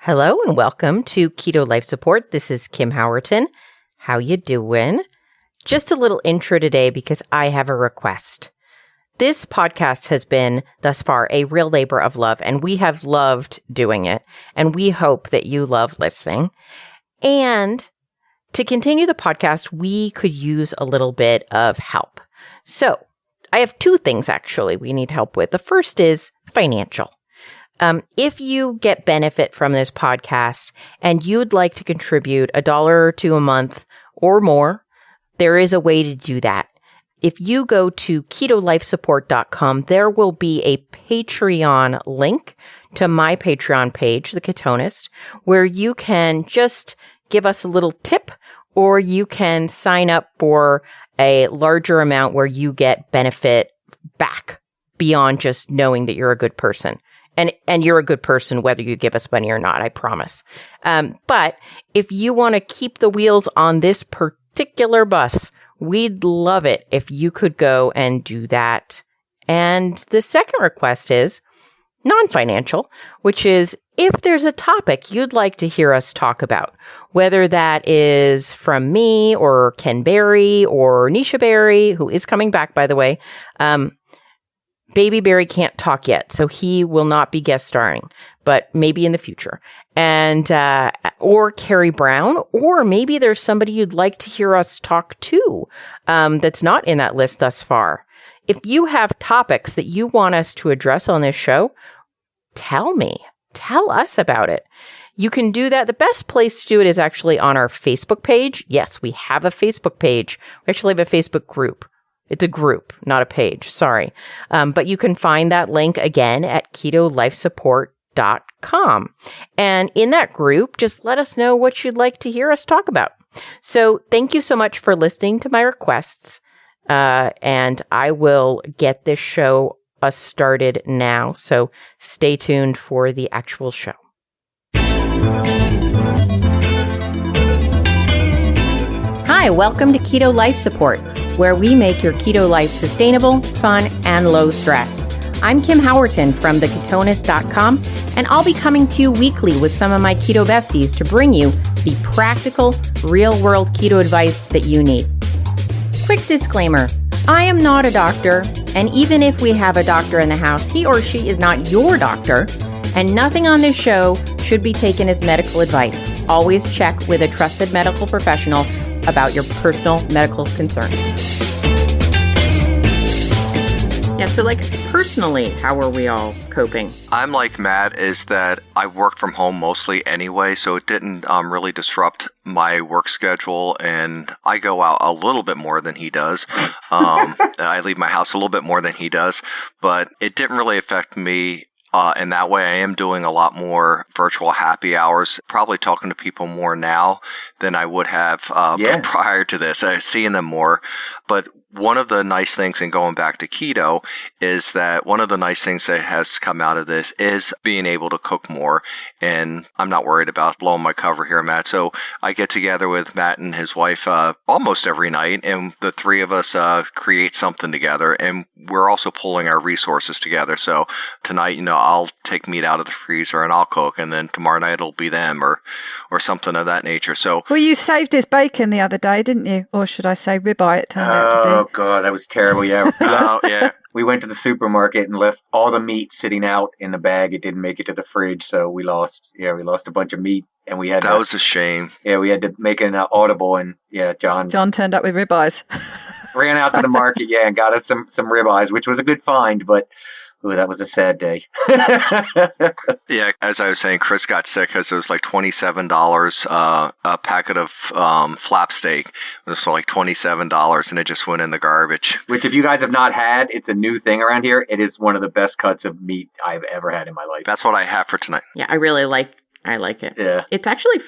Hello and welcome to Keto Life Support. This is Kim Howerton. How you doing? Just a little intro today because I have a request. This podcast has been, thus far, a real labor of love, and we have loved doing it, and we hope that you love listening. And to continue the podcast, we could use a little bit of help. So I have two things, actually, we need help with. The first is financial. If you get benefit from this podcast and you'd like to contribute $1 or $2 a month or more, there is a way to do that. If you go to ketolifesupport.com, there will be a Patreon link to my Patreon page, The Ketonist, where you can just give us a little tip, or you can sign up for a larger amount where you get benefit back beyond just knowing that you're a good person. And you're a good person whether you give us money or not, I promise. But if you want to keep the wheels on this particular bus, we'd love it if you could go and do that. And the second request is non-financial, which is if there's a topic you'd like to hear us talk about, whether that is from me or Ken Berry or Nisha Berry, who is coming back, by the way. Baby Barry can't talk yet, so he will not be guest starring, but maybe in the future. And, or Carrie Brown, or maybe there's somebody you'd like to hear us talk to, that's not in that list thus far. If you have topics that you want us to address on this show, tell us about it. You can do that. The best place to do it is actually on our Facebook page. Yes, we have a Facebook page. We actually have a Facebook group. It's a group, not a page. Sorry. But you can find that link again at ketolifesupport.com. And in that group, just let us know what you'd like to hear us talk about. So thank you so much for listening to my requests. And I will get this show started now. So stay tuned for the actual show. Hi, welcome to Keto Life Support, where we make your keto life sustainable, fun, and low stress. I'm Kim Howerton from theketonist.com, and I'll be coming to you weekly with some of my keto besties to bring you the practical, real-world keto advice that you need. Quick disclaimer, I am not a doctor, and even if we have a doctor in the house, he or she is not your doctor, and nothing on this show should be taken as medical advice. Always check with a trusted medical professional about your personal medical concerns. Yeah, so personally, how are we all coping? I'm like Matt, is that I worked from home mostly anyway, so it didn't really disrupt my work schedule, and I go out a little bit more than he does. I leave my house a little bit more than he does, but it didn't really affect me. In that way, I am doing a lot more virtual happy hours, probably talking to people more now than I would have prior to this, seeing them more. But one of the nice things in going back to keto is that one of the nice things that has come out of this is being able to cook more. And I'm not worried about blowing my cover here, Matt. So I get together with Matt and his wife almost every night, and the three of us create something together. And we're also pulling our resources together. So tonight, I'll take meat out of the freezer and I'll cook, and then tomorrow night it'll be them or something of that nature. So, well, you saved his bacon the other day, didn't you? Or should I say ribeye? It turned out to be. Oh God, that was terrible. Yeah. Yeah. We went to the supermarket and left all the meat sitting out in the bag. It didn't make it to the fridge, so we lost a bunch of meat, and we had that was a shame. Yeah, we had to make an audible, and John turned up with ribeyes. Ran out to the market, and got us some ribeyes, which was a good find, but. Ooh, that was a sad day. Yeah, as I was saying, Chris got sick because it was like $27 a packet of flap steak. It was like $27, and it just went in the garbage. Which, if you guys have not had, it's a new thing around here. It is one of the best cuts of meat I've ever had in my life. That's what I have for tonight. Yeah, I like it. Yeah. It's actually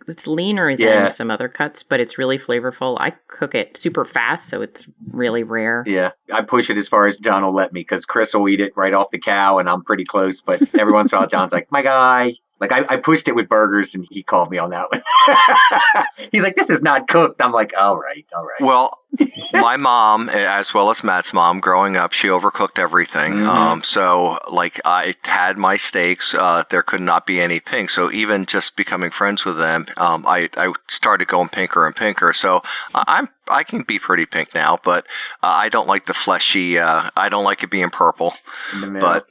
it's leaner than some other cuts, but it's really flavorful. I cook it super fast, so it's really rare. Yeah. I push it as far as John will let me, because Chris will eat it right off the cow, and I'm pretty close. But every once in a while, John's like, my guy. Like I pushed it with burgers, and he called me on that one. He's like, "This is not cooked." I'm like, "All right." Well, my mom, as well as Matt's mom, growing up, she overcooked everything. Mm-hmm. So, like, I had my steaks. There could not be any pink. So, even just becoming friends with them, I started going pinker and pinker. So, I can be pretty pink now, but I don't like the fleshy. I don't like it being purple. In the middle. But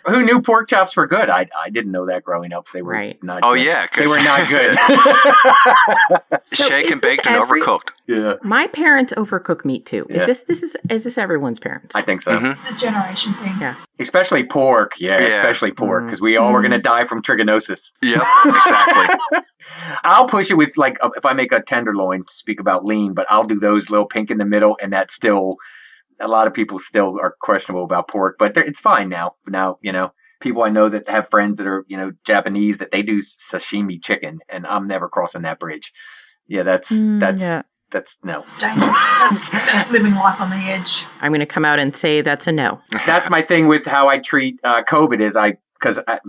who knew pork chops were good? I didn't know that growing up. They were not. Oh good. yeah, they were not good. So shaken, baked, and overcooked. Yeah, my parents overcook meat too. Yeah. Is this everyone's parents? I think so. Mm-hmm. It's a generation thing. Yeah. Especially pork. Yeah, especially pork, because we all were going to die from trichinosis. Yep, exactly. I'll push it with, like, if I make a tenderloin, to speak about lean, but I'll do those little pink in the middle, and that's still, a lot of people still are questionable about pork, but it's fine now. Now, people I know that have friends that are, Japanese, that they do sashimi chicken, and I'm never crossing that bridge. Yeah, that's no. It's dangerous. That's living life on the edge. I'm going to come out and say that's a no. That's my thing with how I treat COVID is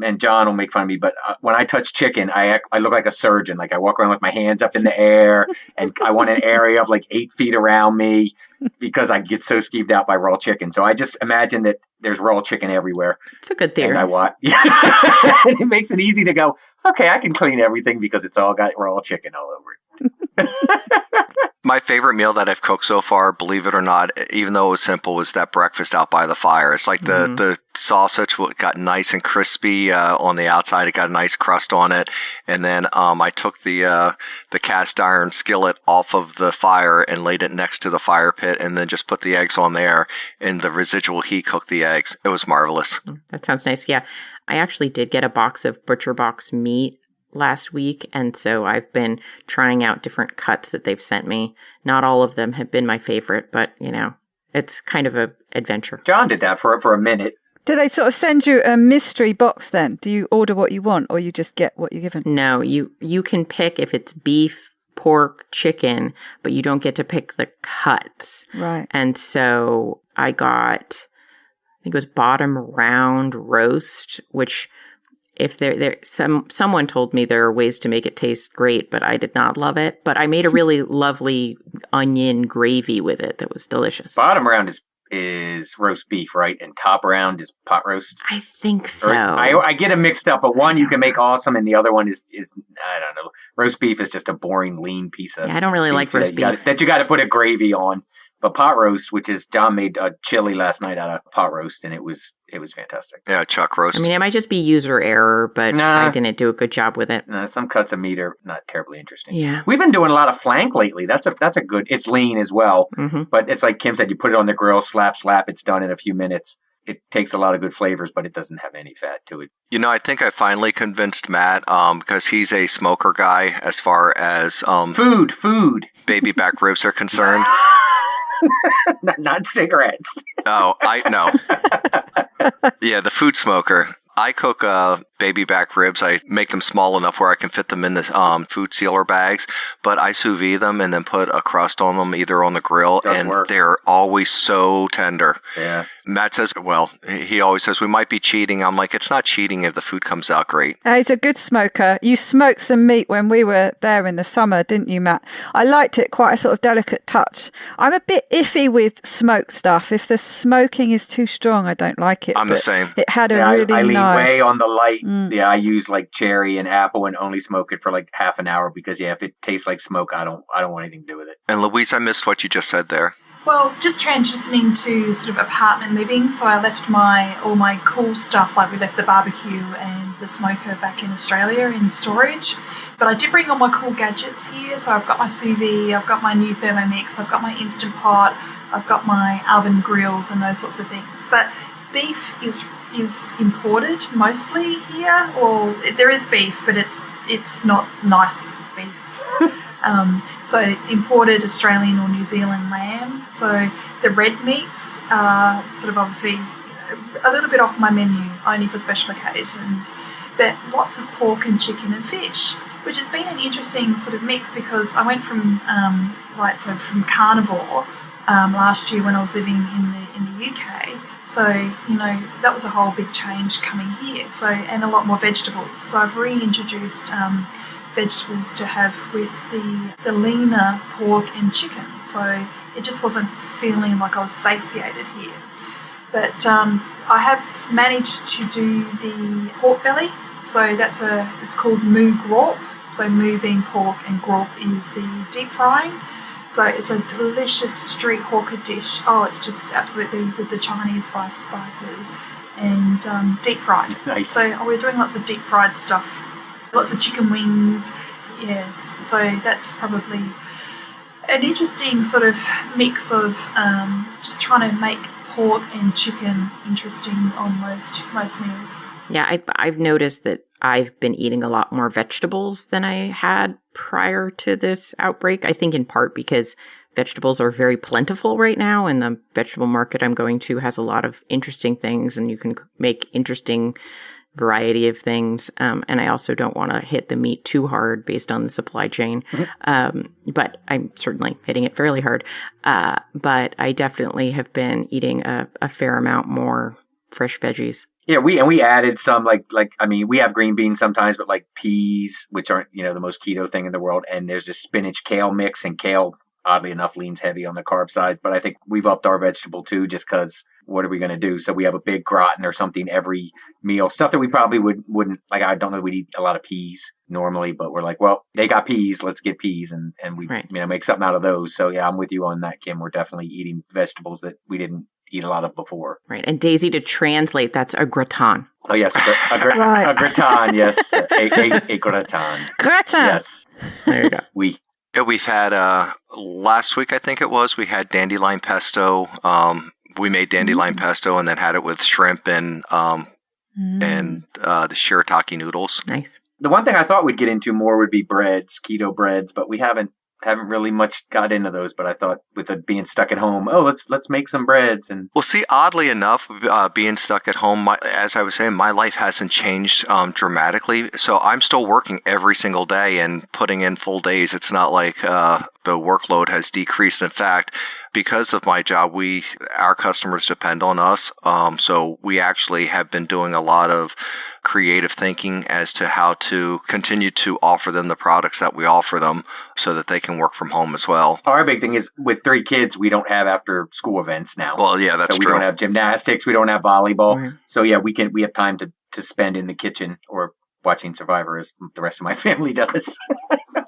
and John will make fun of me, but when I touch chicken, I look like a surgeon. Like, I walk around with my hands up in the air, and I want an area of like 8 feet around me, because I get so skeeved out by raw chicken. So I just imagine that there's raw chicken everywhere. It's a good theory. And I watch. And it makes it easy to go, okay, I can clean everything because it's all got raw chicken all over it. My favorite meal that I've cooked so far, believe it or not, even though it was simple, was that breakfast out by the fire. It's like the sausage got nice and crispy on the outside. It got a nice crust on it. And then I took the cast iron skillet off of the fire and laid it next to the fire pit, and then just put the eggs on there, and the residual heat cooked the eggs. It was marvelous. That sounds nice. Yeah. I actually did get a box of Butcher Box meat last week, and so I've been trying out different cuts that they've sent me. Not all of them have been my favorite, but it's kind of an adventure. John did that for a minute. Do they sort of send you a mystery box then? Do you order what you want, or you just get what you're given? No, you can pick if it's beef, pork, chicken, but you don't get to pick the cuts. Right. And so I got, I think it was bottom round roast, which, if someone told me there are ways to make it taste great, but I did not love it. But I made a really lovely onion gravy with it that was delicious. Bottom round is roast beef, right? And top round is pot roast. I think so. I get them mixed up, but one you can make awesome, and the other one is I don't know. Roast beef is just a boring, lean piece of. Yeah, I don't really like roast beef that you got to put a gravy on. But pot roast, which is John made a chili last night out of pot roast, and it was fantastic. Yeah, chuck roast. I mean, it might just be user error, but I didn't do a good job with it. Some cuts of meat are not terribly interesting. Yeah, we've been doing a lot of flank lately. That's a good. It's lean as well, but it's like Kim said. You put it on the grill, slap. It's done in a few minutes. It takes a lot of good flavors, but it doesn't have any fat to it. I think I finally convinced Matt, because he's a smoker guy as far as food, baby back ribs are concerned. not cigarettes. Oh, I know. Yeah, the food smoker. I cook baby back ribs. I make them small enough where I can fit them in the food sealer bags, but I sous vide them and then put a crust on them, either on the grill, and they're always so tender. Yeah. Matt says, he always says, we might be cheating. I'm like, it's not cheating if the food comes out great. He's a good smoker. You smoked some meat when we were there in the summer, didn't you, Matt? I liked it, quite a sort of delicate touch. I'm a bit iffy with smoked stuff. If the smoking is too strong, I don't like it. I'm the same. It had a really I lean nice... way on the light. Yeah, I use like cherry and apple and only smoke it for like half an hour because if it tastes like smoke, I don't want anything to do with it. And Louise, I missed what you just said there. Well, just transitioning to sort of apartment living, so I left all my cool stuff, like we left the barbecue and the smoker back in Australia in storage. But I did bring all my cool gadgets here, so I've got my sous vide, I've got my new Thermomix, I've got my Instant Pot, I've got my oven grills and those sorts of things. But beef is imported mostly here. Well, there is beef, but it's not nice beef. So imported Australian or New Zealand lamb. So the red meats are sort of obviously a little bit off my menu, only for special occasions. But lots of pork and chicken and fish, which has been an interesting sort of mix because I went from from carnivore last year when I was living in the UK So, that was a whole big change coming here. So, and a lot more vegetables. So I've reintroduced vegetables to have with the leaner pork and chicken. So it just wasn't feeling like I was satiated here. But I have managed to do the pork belly. So it's called moo graup. So moo being pork and graup is the deep frying. So it's a delicious street hawker dish. Oh, it's just absolutely with the Chinese spices and deep fried. Nice. So we're doing lots of deep fried stuff. Lots of chicken wings. Yes. So that's probably an interesting sort of mix of just trying to make pork and chicken interesting on most meals. Yeah, I've noticed that I've been eating a lot more vegetables than I had prior to this outbreak. I think in part because vegetables are very plentiful right now, and the vegetable market I'm going to has a lot of interesting things, and you can make interesting variety of things. And I also don't want to hit the meat too hard based on the supply chain. But I'm certainly hitting it fairly hard. But I definitely have been eating a fair amount more fresh veggies. Yeah, we added some we have green beans sometimes, but like peas, which aren't, the most keto thing in the world. And there's a spinach kale mix, and kale, oddly enough, leans heavy on the carb side. But I think we've upped our vegetable too, just because what are we going to do? So we have a big gratin or something every meal, stuff that we probably wouldn't like. I don't know, we'd eat a lot of peas normally, but we're like, well, they got peas, let's get peas. And we, right. Make something out of those. So yeah, I'm with you on that, Kim. We're definitely eating vegetables that we didn't eat a lot of before. Right. And Daisy, to translate, that's a gratin. Oh, yes. A gratin, yes. A gratin. Gratin. Yes. There you go. We've had, last week, I think it was, we had dandelion pesto. We made dandelion pesto and then had it with shrimp and the shirataki noodles. Nice. The one thing I thought we'd get into more would be breads, keto breads, but we haven't really much got into those. But I thought with it being stuck at home, let's make some breads. And well, see, oddly enough, being stuck at home, as I was saying, my life hasn't changed dramatically. So I'm still working every single day and putting in full days. It's not like the workload has decreased. In fact, because of my job, our customers depend on us. So we actually have been doing a lot of creative thinking as to how to continue to offer them the products that we offer them so that they can work from home as well. Our big thing is with 3 kids, we don't have after school events now. Well, yeah, that's true. So we don't have gymnastics. We don't have volleyball. Right. So yeah, we have time to spend in the kitchen or watching Survivor as the rest of my family does.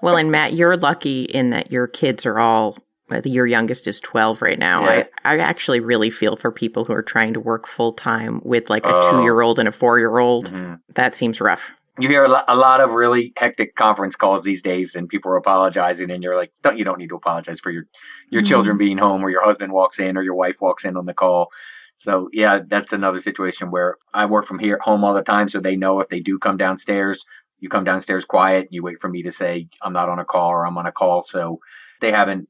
Well, and Matt, you're lucky in that your kids are all, your youngest is 12 right now. Yeah. I actually really feel for people who are trying to work full time with like a 2-year-old and a 4-year-old. Mm-hmm. That seems rough. You hear a lot of really hectic conference calls these days, and people are apologizing, and you're like, you don't need to apologize for your children being home, or your husband walks in, or your wife walks in on the call. So yeah, that's another situation where I work from home all the time, so they know if they do come downstairs, you come downstairs quiet, you wait for me to say I'm not on a call or I'm on a call. So they haven't,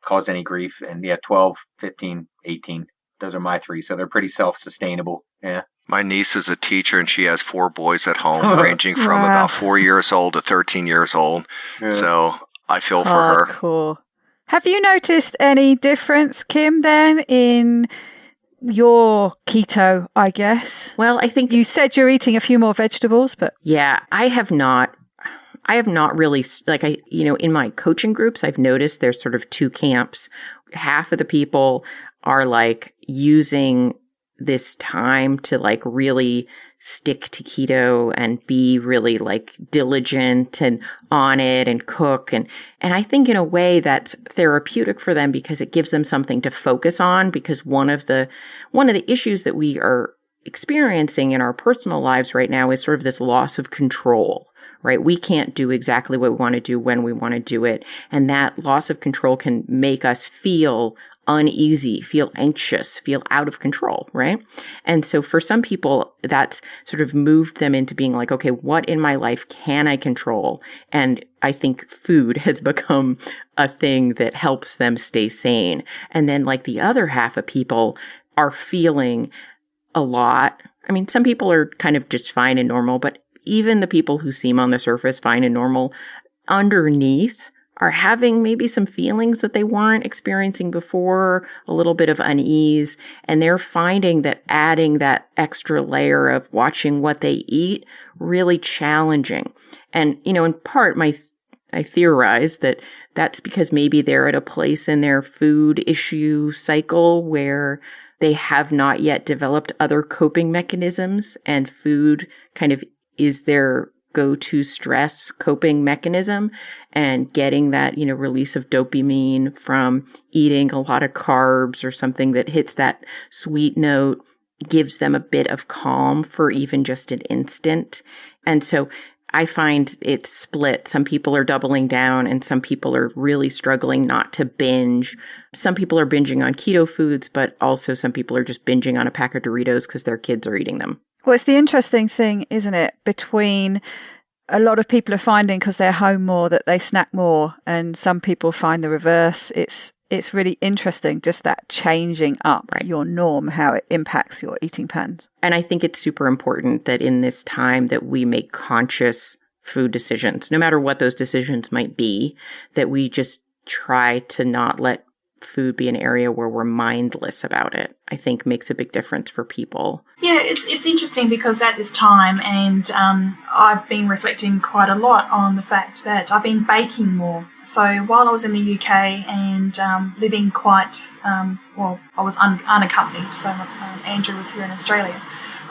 caused any grief. And yeah, 12, 15, 18, those are my 3. So they're pretty self-sustainable. Yeah. My niece is a teacher, and she has 4 boys at home, ranging from about 4 years old to 13 years old. Yeah. So I feel for her. Cool. Have you noticed any difference, Kim, then, in your keto, I guess? Well, I think you said you're eating a few more vegetables, but yeah, I have not really, in my coaching groups, I've noticed there's sort of 2 camps. Half of the people are like using this time to like really stick to keto and be really like diligent and on it and cook. And I think in a way that's therapeutic for them because it gives them something to focus on, because one of the issues that we are experiencing in our personal lives right now is sort of this loss of control. Right? We can't do exactly what we want to do when we want to do it. And that loss of control can make us feel uneasy, feel anxious, feel out of control, right? And so for some people, that's sort of moved them into being like, okay, what in my life can I control? And I think food has become a thing that helps them stay sane. And then like the other half of people are feeling a lot. I mean, some people are kind of just fine and normal, but even the people who seem on the surface fine and normal, underneath are having maybe some feelings that they weren't experiencing before, a little bit of unease, and they're finding that adding that extra layer of watching what they eat really challenging. And, in part, I theorize that that's because maybe they're at a place in their food issue cycle where they have not yet developed other coping mechanisms, and food kind of is their go-to stress coping mechanism, and getting that, release of dopamine from eating a lot of carbs or something that hits that sweet note gives them a bit of calm for even just an instant. And so I find it's split. Some people are doubling down and some people are really struggling not to binge. Some people are binging on keto foods, but also some people are just binging on a pack of Doritos because their kids are eating them. Well, it's the interesting thing, isn't it, between a lot of people are finding because they're home more that they snack more, and some people find the reverse. It's really interesting, just that changing up your norm, how it impacts your eating patterns. And I think it's super important that in this time that we make conscious food decisions, no matter what those decisions might be, that we just try to not let food be an area where we're mindless about it. I think makes a big difference for people. Yeah, it's interesting because at this time, and I've been reflecting quite a lot on the fact that I've been baking more. So while I was in the UK and living quite, I was unaccompanied, so Andrew was here in Australia.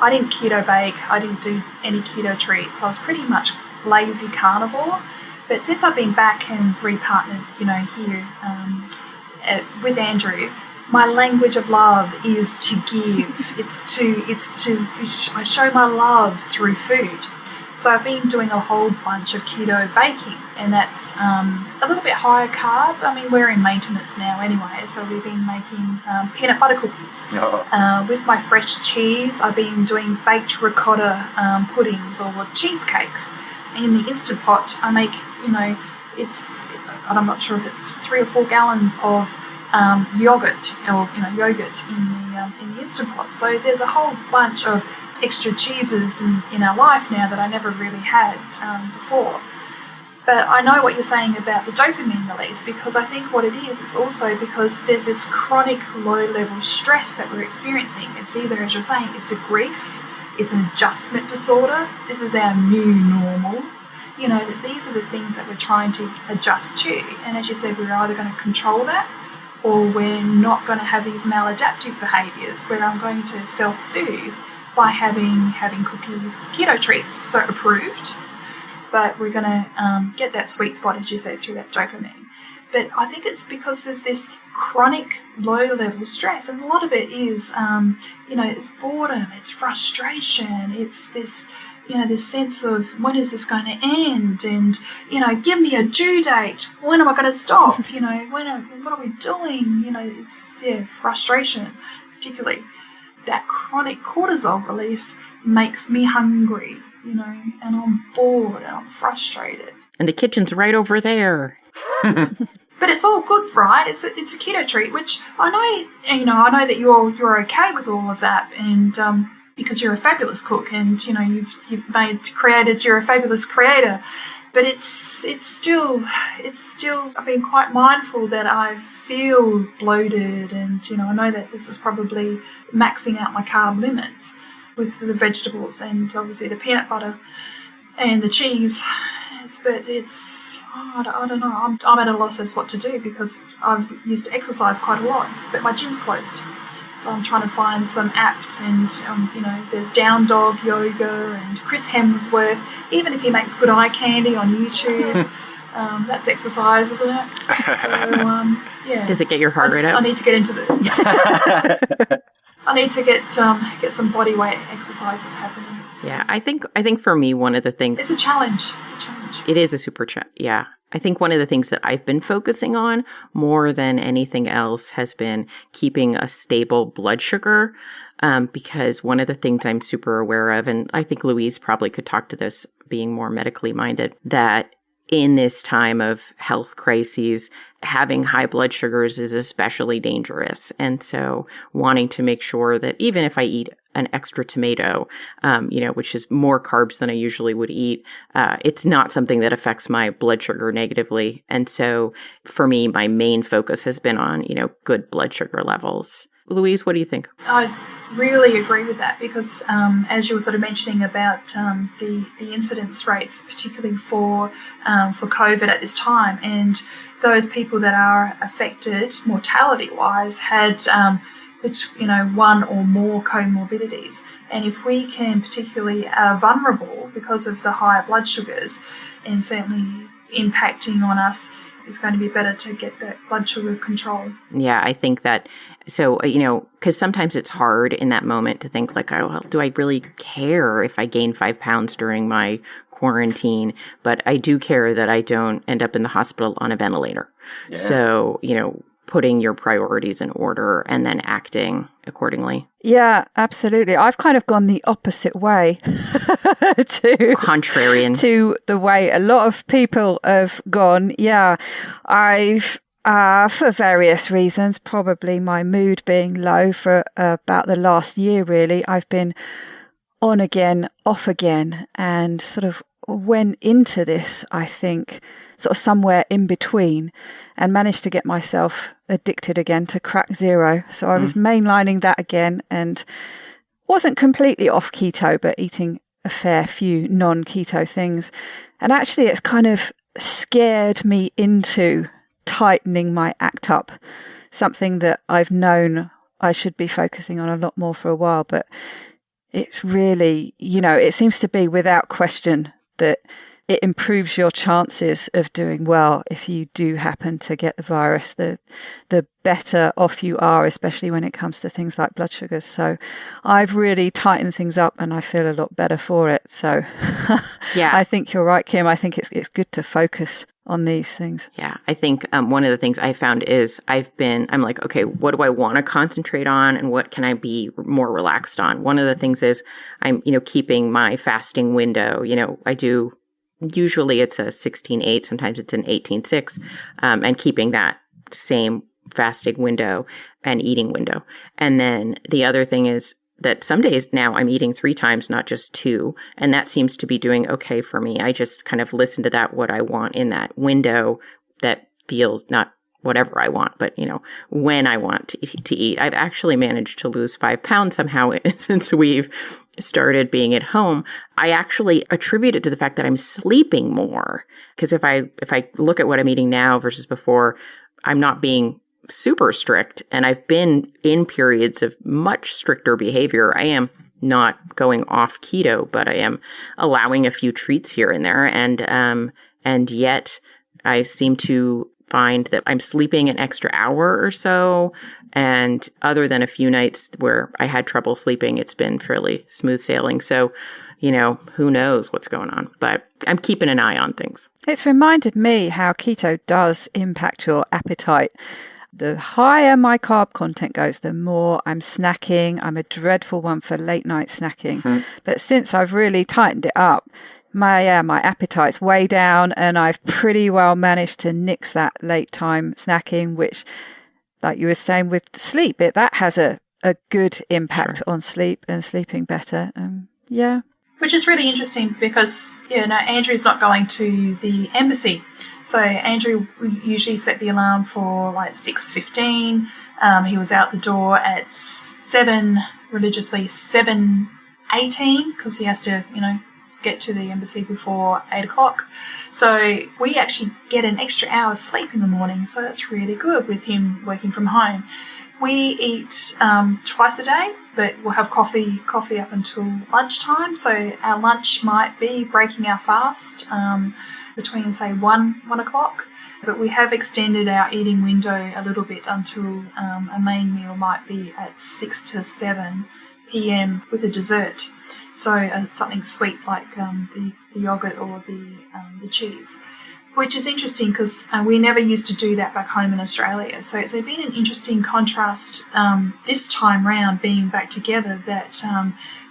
I didn't keto bake, I didn't do any keto treats. I was pretty much lazy carnivore. But since I've been back and repartnered, here with Andrew, my language of love is to give. I show my love through food. So I've been doing a whole bunch of keto baking, and that's a little bit higher carb. I mean, we're in maintenance now anyway, so we've been making peanut butter cookies. With my fresh cheese, I've been doing baked ricotta puddings or cheesecakes. In the Instant Pot, I make, I'm not sure if it's 3 or 4 gallons of yogurt in the Instant Pot. So there's a whole bunch of extra cheeses in our life now that I never really had before. But I know what you're saying about the dopamine release, because I think what it is, it's also because there's this chronic low-level stress that we're experiencing. It's either, as you're saying, it's a grief, it's an adjustment disorder, this is our new normal. That these are the things that we're trying to adjust to. And as you said, we're either going to control that, or we're not going to have these maladaptive behaviours where I'm going to self-soothe by having cookies, keto treats, so approved. But we're going to get that sweet spot, as you said, through that dopamine. But I think it's because of this chronic low-level stress, and a lot of it is, it's boredom, it's frustration, it's this, this sense of when is this going to end, and, give me a due date, when am I going to stop, what are we doing, it's, frustration, particularly. That chronic cortisol release makes me hungry, and I'm bored and I'm frustrated. And the kitchen's right over there. But it's all good, right? It's a keto treat, which I know that you're okay with all of that, and because you're a fabulous cook, and you're a fabulous creator. But it's still I've been quite mindful that I feel bloated, and I know that this is probably maxing out my carb limits with the vegetables and obviously the peanut butter and the cheese. But I don't know. I'm at a loss as what to do, because I've used to exercise quite a lot, but my gym's closed. So I'm trying to find some apps, and there's Down Dog Yoga and Chris Hemsworth. Even if he makes good eye candy on YouTube, that's exercise, isn't it? So yeah. Does it get your heart rate up? I need to get into the. I need to get some body weight exercises happening. So. Yeah, I think for me, one of the things... It's a challenge. It is a super challenge, yeah. I think one of the things that I've been focusing on more than anything else has been keeping a stable blood sugar, because one of the things I'm super aware of, and I think Louise probably could talk to this being more medically minded, that in this time of health crises, having high blood sugars is especially dangerous. And so wanting to make sure that even if I eat an extra tomato, which is more carbs than I usually would eat, it's not something that affects my blood sugar negatively. And so for me, my main focus has been on, good blood sugar levels. Louise, what do you think? I really agree with that because as you were sort of mentioning about the incidence rates, particularly for COVID at this time, and those people that are affected mortality-wise had one or more comorbidities. And if we can particularly are vulnerable because of the higher blood sugars and certainly impacting on us, it's going to be better to get that blood sugar control. Yeah, I think that, so, because sometimes it's hard in that moment to think like, oh, well, do I really care if I gain 5 pounds during my quarantine? But I do care that I don't end up in the hospital on a ventilator. Yeah. So, putting your priorities in order and then acting accordingly. Yeah, absolutely. I've kind of gone the opposite way contrarian to the way a lot of people have gone. Yeah, I've for various reasons, probably my mood being low for about the last year, really. I've been on again, off again, and sort of went into this, I think, sort of somewhere in between, and managed to get myself addicted again to crack zero. So I was mainlining that again and wasn't completely off keto, but eating a fair few non-keto things. And actually it's kind of scared me into tightening my act up, something that I've known I should be focusing on a lot more for a while. But it's really, it seems to be without question that it improves your chances of doing well if you do happen to get the virus. The better off you are, especially when it comes to things like blood sugars. So I've really tightened things up and I feel a lot better for it. So yeah, I think you're right, Kim. I think it's good to focus on these things. Yeah, I think one of the things I found is I'm like, okay, what do I want to concentrate on and what can I be more relaxed on? One of the things is I'm, keeping my fasting window. I do, usually it's a 16-8, sometimes it's an 18-6, and keeping that same fasting window and eating window. And then the other thing is that some days now I'm eating 3 times, not just 2. And that seems to be doing okay for me. I just kind of listen to that, what I want in that window that feels not whatever I want, but when I want to eat. I've actually managed to lose 5 pounds somehow since we've started being at home. I actually attribute it to the fact that I'm sleeping more. Because if I look at what I'm eating now versus before, I'm not being super strict, and I've been in periods of much stricter behavior. I am not going off keto, but I am allowing a few treats here and there, and yet I seem to find that I'm sleeping an extra hour or so, and other than a few nights where I had trouble sleeping, it's been fairly smooth sailing. So, who knows what's going on, but I'm keeping an eye on things. It's reminded me how keto does impact your appetite. The higher my carb content goes, the more I'm snacking. I'm a dreadful one for late night snacking. Mm-hmm. But since I've really tightened it up, my appetite's way down, and I've pretty well managed to nix that late time snacking, which, like you were saying with sleep, that has a good impact on sleep and sleeping better. Yeah. Which is really interesting because, Andrew's not going to the embassy. So Andrew usually set the alarm for like 6:15. He was out the door at 7:18 because he has to, get to the embassy before 8 o'clock. So we actually get an extra hour's sleep in the morning. So that's really good with him working from home. We eat twice a day, but we'll have coffee up until lunchtime. So our lunch might be breaking our fast between, say, 1 o'clock. But we have extended our eating window a little bit until a main meal might be at 6 to 7 p.m. with a dessert. So something sweet like the yogurt or the cheese, which is interesting because we never used to do that back home in Australia. So it's been an interesting contrast this time round being back together that,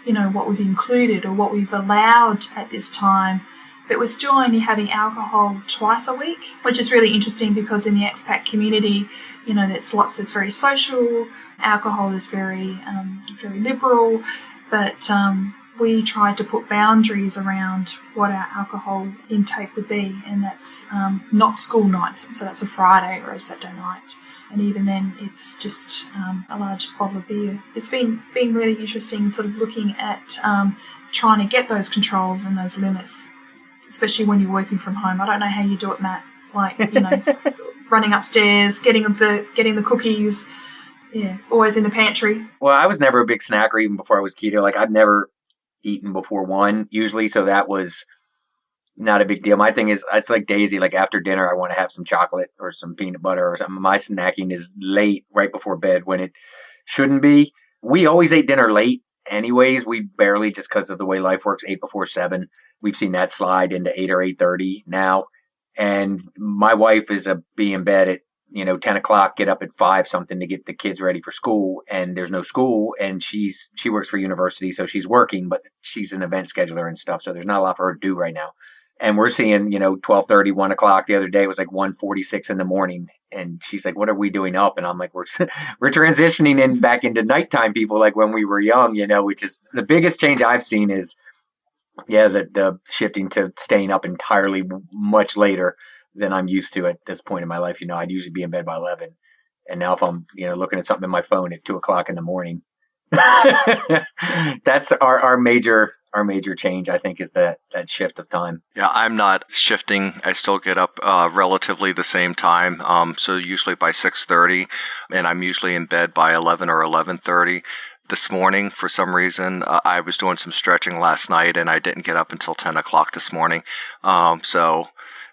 what we've included or what we've allowed at this time, but we're still only having alcohol twice a week, which is really interesting because in the expat community, that's very social. Alcohol is very liberal. but we tried to put boundaries around what our alcohol intake would be, and that's not school nights, so that's a Friday or a Saturday night. And even then, it's just a large bottle of beer. It's been really interesting sort of looking at trying to get those controls and those limits, especially when you're working from home. I don't know how you do it, Matt, like, running upstairs, getting the cookies, always in the pantry. Well, I was never a big snacker even before I was keto. Like, I'd never eaten before 1 usually, so that was not a big deal. My thing is, it's like Daisy, like after dinner I want to have some chocolate or some peanut butter or something. My snacking is late, right before bed, when it shouldn't be. We always ate dinner late anyways. We barely, just because of the way life works, 8 before 7. We've seen that slide into 8 or 8:30 now. And my wife is be in bed at 10 o'clock, get up at 5 something to get the kids ready for school, and there's no school, and she works for university, so she's working, but she's an event scheduler and stuff, so there's not a lot for her to do right now. And we're seeing 12:30, 1 o'clock. The other day it was like 1:46 in the morning, and she's like, what are we doing up? And I'm like, we're transitioning back into nighttime people, like when we were young, which is the biggest change I've seen is the shifting to staying up entirely much later than I'm used to at this point in my life. I'd usually be in bed by 11. And now if I'm, looking at something in my phone at 2 o'clock in the morning, that's our major change, I think, is that shift of time. Yeah, I'm not shifting. I still get up relatively the same time. So usually by 6:30, and I'm usually in bed by 11 or 11:30. This morning, for some reason, I was doing some stretching last night, and I didn't get up until 10 o'clock this morning. So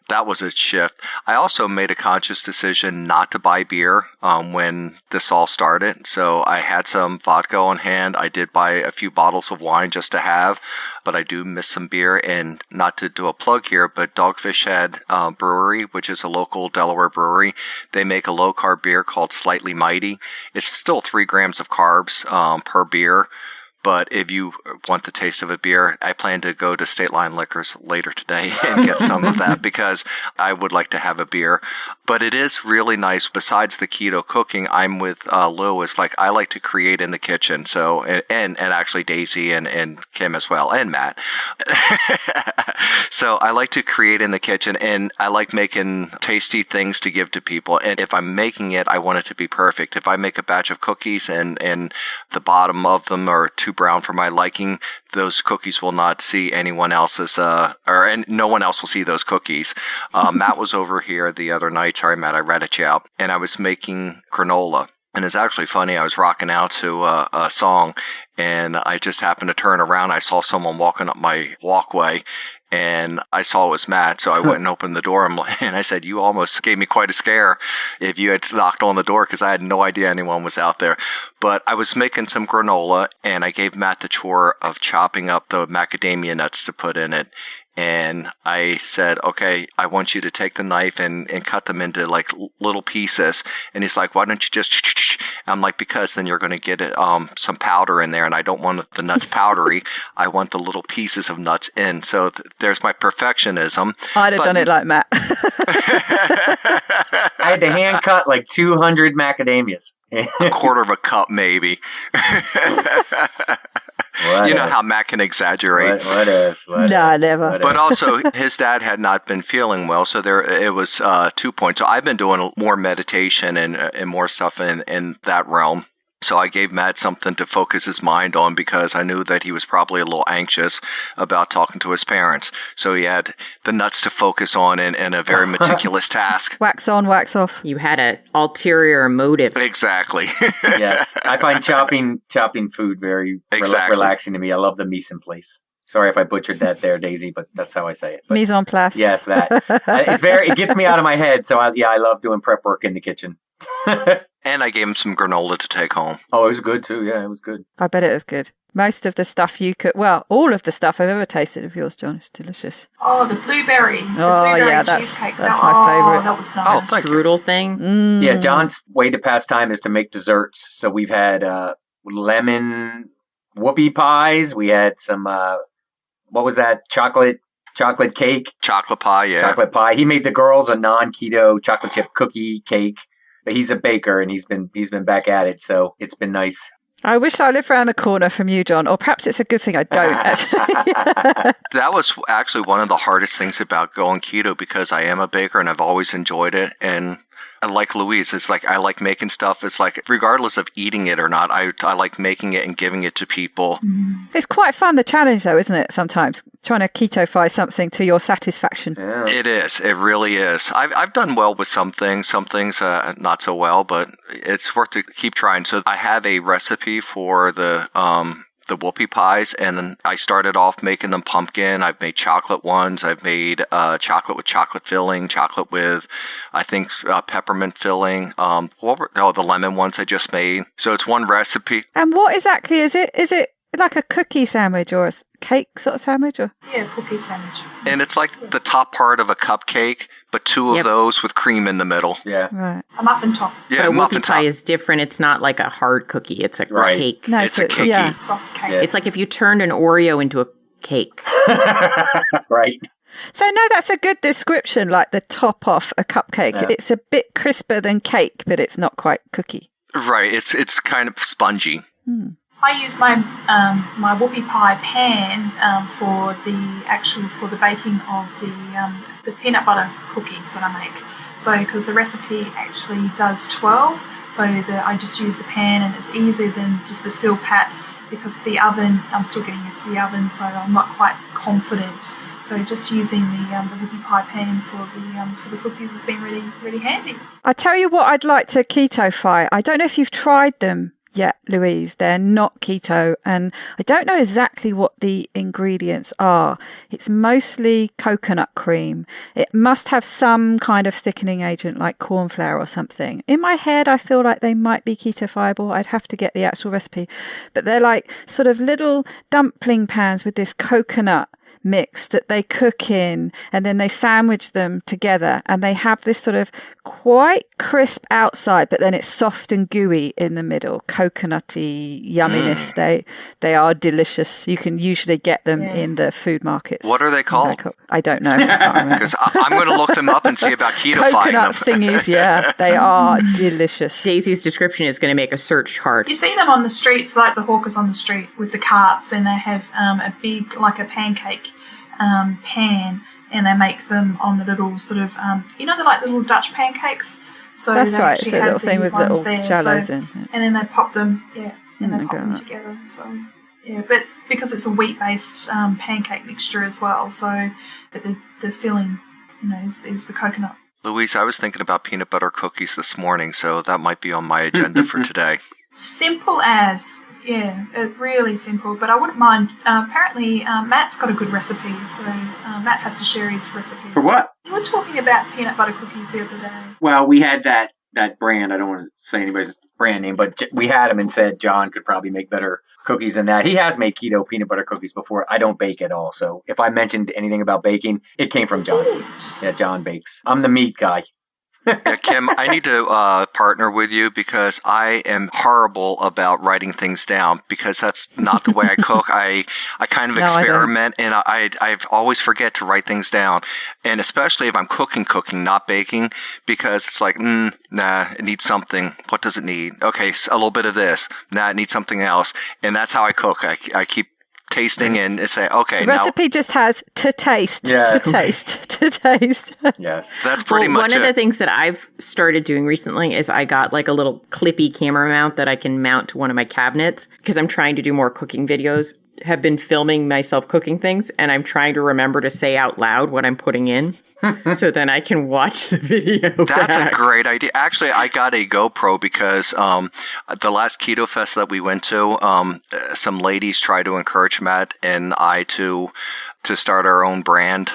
that was a shift. I also made a conscious decision not to buy beer when this all started. So I had some vodka on hand. I did buy a few bottles of wine just to have, but I do miss some beer. And not to do a plug here, but Dogfish Head Brewery, which is a local Delaware brewery, they make a low-carb beer called Slightly Mighty. It's still 3 grams of carbs per beer. But if you want the taste of a beer, I plan to go to State Line Liquors later today and get some of that, because I would like to have a beer. But it is really nice. Besides the keto cooking, I'm with Lou. Is like, I like to create in the kitchen. So, and actually Daisy and Kim as well, and Matt. So I like to create in the kitchen, and I like making tasty things to give to people. And if I'm making it, I want it to be perfect. If I make a batch of cookies and the bottom of them are too brown for my liking, those cookies will not see anyone else's, and no one else will see those cookies. Matt was over here the other night. Sorry, Matt, I ratted you out. And I was making granola. And it's actually funny. I was rocking out to a song, and I just happened to turn around. I saw someone walking up my walkway, and I saw it was Matt. So I went and opened the door, and I said, you almost gave me quite a scare if you had knocked on the door, because I had no idea anyone was out there. But I was making some granola, and I gave Matt the chore of chopping up the macadamia nuts to put in it. And I said, okay, I want you to take the knife and cut them into like little pieces. And he's like, why don't you just, I'm like, because then you're going to get some powder in there. And I don't want the nuts powdery. I want the little pieces of nuts in. So there's my perfectionism. I'd have done it like Matt. I had to hand cut like 200 macadamias. A quarter of a cup, maybe. You know how Matt can exaggerate. No, never. But also, his dad had not been feeling well, so it was 2 points. So I've been doing more meditation and more stuff in that realm. So I gave Matt something to focus his mind on, because I knew that he was probably a little anxious about talking to his parents. So he had the nuts to focus on in a very meticulous task. Wax on, wax off. You had an ulterior motive. Exactly. Yes. I find chopping food very relaxing to me. I love the mise en place. Sorry if I butchered that there, Daisy, but that's how I say it. But, mise en place. Yes, that. It gets me out of my head. So I love doing prep work in the kitchen. And I gave him some granola to take home. Oh, it was good too. Yeah, it was good. I bet it was good. Most of the stuff you could, all of the stuff I've ever tasted of yours, John, is delicious. Oh, the blueberry. Cheesecake. That's my favourite. That was nice. Oh, thank you. Strudel thing. Mm. Yeah, John's way to pass time is to make desserts. So we've had lemon whoopie pies. We had some, what was that? Chocolate cake. Chocolate pie, yeah. Chocolate pie. He made the girls a non-keto chocolate chip cookie cake. But he's a baker, and he's been back at it, so it's been nice. I wish I lived around the corner from you, John, or perhaps it's a good thing I don't, actually. That was actually one of the hardest things about going keto, because I am a baker and I've always enjoyed it. And like Louise, it's like I like making stuff. It's like regardless of eating it or not, I like making it and giving it to people. It's quite fun, the challenge, though, isn't it? Sometimes trying to keto-fy something to your satisfaction. Yeah. It is. It really is. I've done well with some things not so well, but it's worth to keep trying. So I have a recipe for the whoopie pies, and then I started off making them pumpkin. I've made chocolate ones. I've made chocolate with chocolate filling, chocolate with, I think, peppermint filling. The lemon ones I just made. So it's one recipe. And what exactly is it? Is it like a cookie sandwich or a cake sort of sandwich? Or? Yeah, cookie sandwich. And it's like the top part of a cupcake, but two of those with cream in the middle. Yeah. Right. A muffin top. Yeah, But a muffin whoopie pie top. is different. It's not like a hard cookie. It's a cake. No, It's a cakey. Yeah. Soft cake. Yeah. It's like if you turned an Oreo into a cake. Right. So, no, that's a good description, like the top off a cupcake. Yeah. It's a bit crisper than cake, but it's not quite cookie. Right. It's kind of spongy. I use my my whoopie pie pan for the baking of the peanut butter cookies that I make. So because the recipe actually does 12, so I just use the pan, and it's easier than just the Silpat, because the oven, I'm still getting used to the oven, so I'm not quite confident. So just using the whoopie pie pan for the cookies has been really, really handy. I tell you what I'd like to keto-fy. I don't know if you've tried them yet, Louise. They're not keto, and I don't know exactly what the ingredients are. It's mostly coconut cream. It must have some kind of thickening agent like corn flour or something. In my head, I feel like they might be keto-fiable. I'd have to get the actual recipe. But they're like sort of little dumpling pans with this coconut mix that they cook in, and then they sandwich them together, and they have this sort of quite crisp outside, but then it's soft and gooey in the middle, coconutty yumminess. They are delicious. You can usually get them in the food markets. What are they called? I don't know. I can't remember. Because I'm going to look them up and see about keto-fying Coconut them. thingies, yeah, they are delicious. Daisy's description is going to make a search hard. You see them on the streets, like the hawkers on the street with the carts, and they have a big, like a pancake pan, and they make them on the little sort of, the like little Dutch pancakes. So That's they right. actually It's a have little thing these with little ones there. shallows in. Yeah. And then they pop them, and they my pop them God. together. So yeah, but because it's a wheat-based pancake mixture as well, so but the filling, is the coconut. Louise, I was thinking about peanut butter cookies this morning, so that might be on my agenda for today. Simple as. Yeah, really simple, but I wouldn't mind. Apparently, Matt's got a good recipe, so Matt has to share his recipe. For what? You were talking about peanut butter cookies the other day. Well, we had that brand. I don't want to say anybody's brand name, but we had him and said John could probably make better cookies than that. He has made keto peanut butter cookies before. I don't bake at all, so if I mentioned anything about baking, it came from John. Yeah, John bakes. I'm the meat guy. Yeah, Kim, I need to partner with you, because I am horrible about writing things down, because that's not the way I cook. I kind of experiment, and I always forget to write things down. And especially if I'm cooking, not baking, because it's like, nah, it needs something. What does it need? Okay, a little bit of this. Nah, it needs something else. And that's how I cook. I keep tasting and say, okay, The now recipe just has to taste, Yes. to taste, to taste. Yes. that's pretty much One of it. the things that I've started doing recently is I got like a little clippy camera mount that I can mount to one of my cabinets, because I'm trying to do more cooking videos. Have been filming myself cooking things, and I'm trying to remember to say out loud what I'm putting in, so then I can watch the video. That's back. a great idea. Actually, I got a GoPro because the last Keto Fest that we went to, some ladies tried to encourage Matt and I to start our own brand,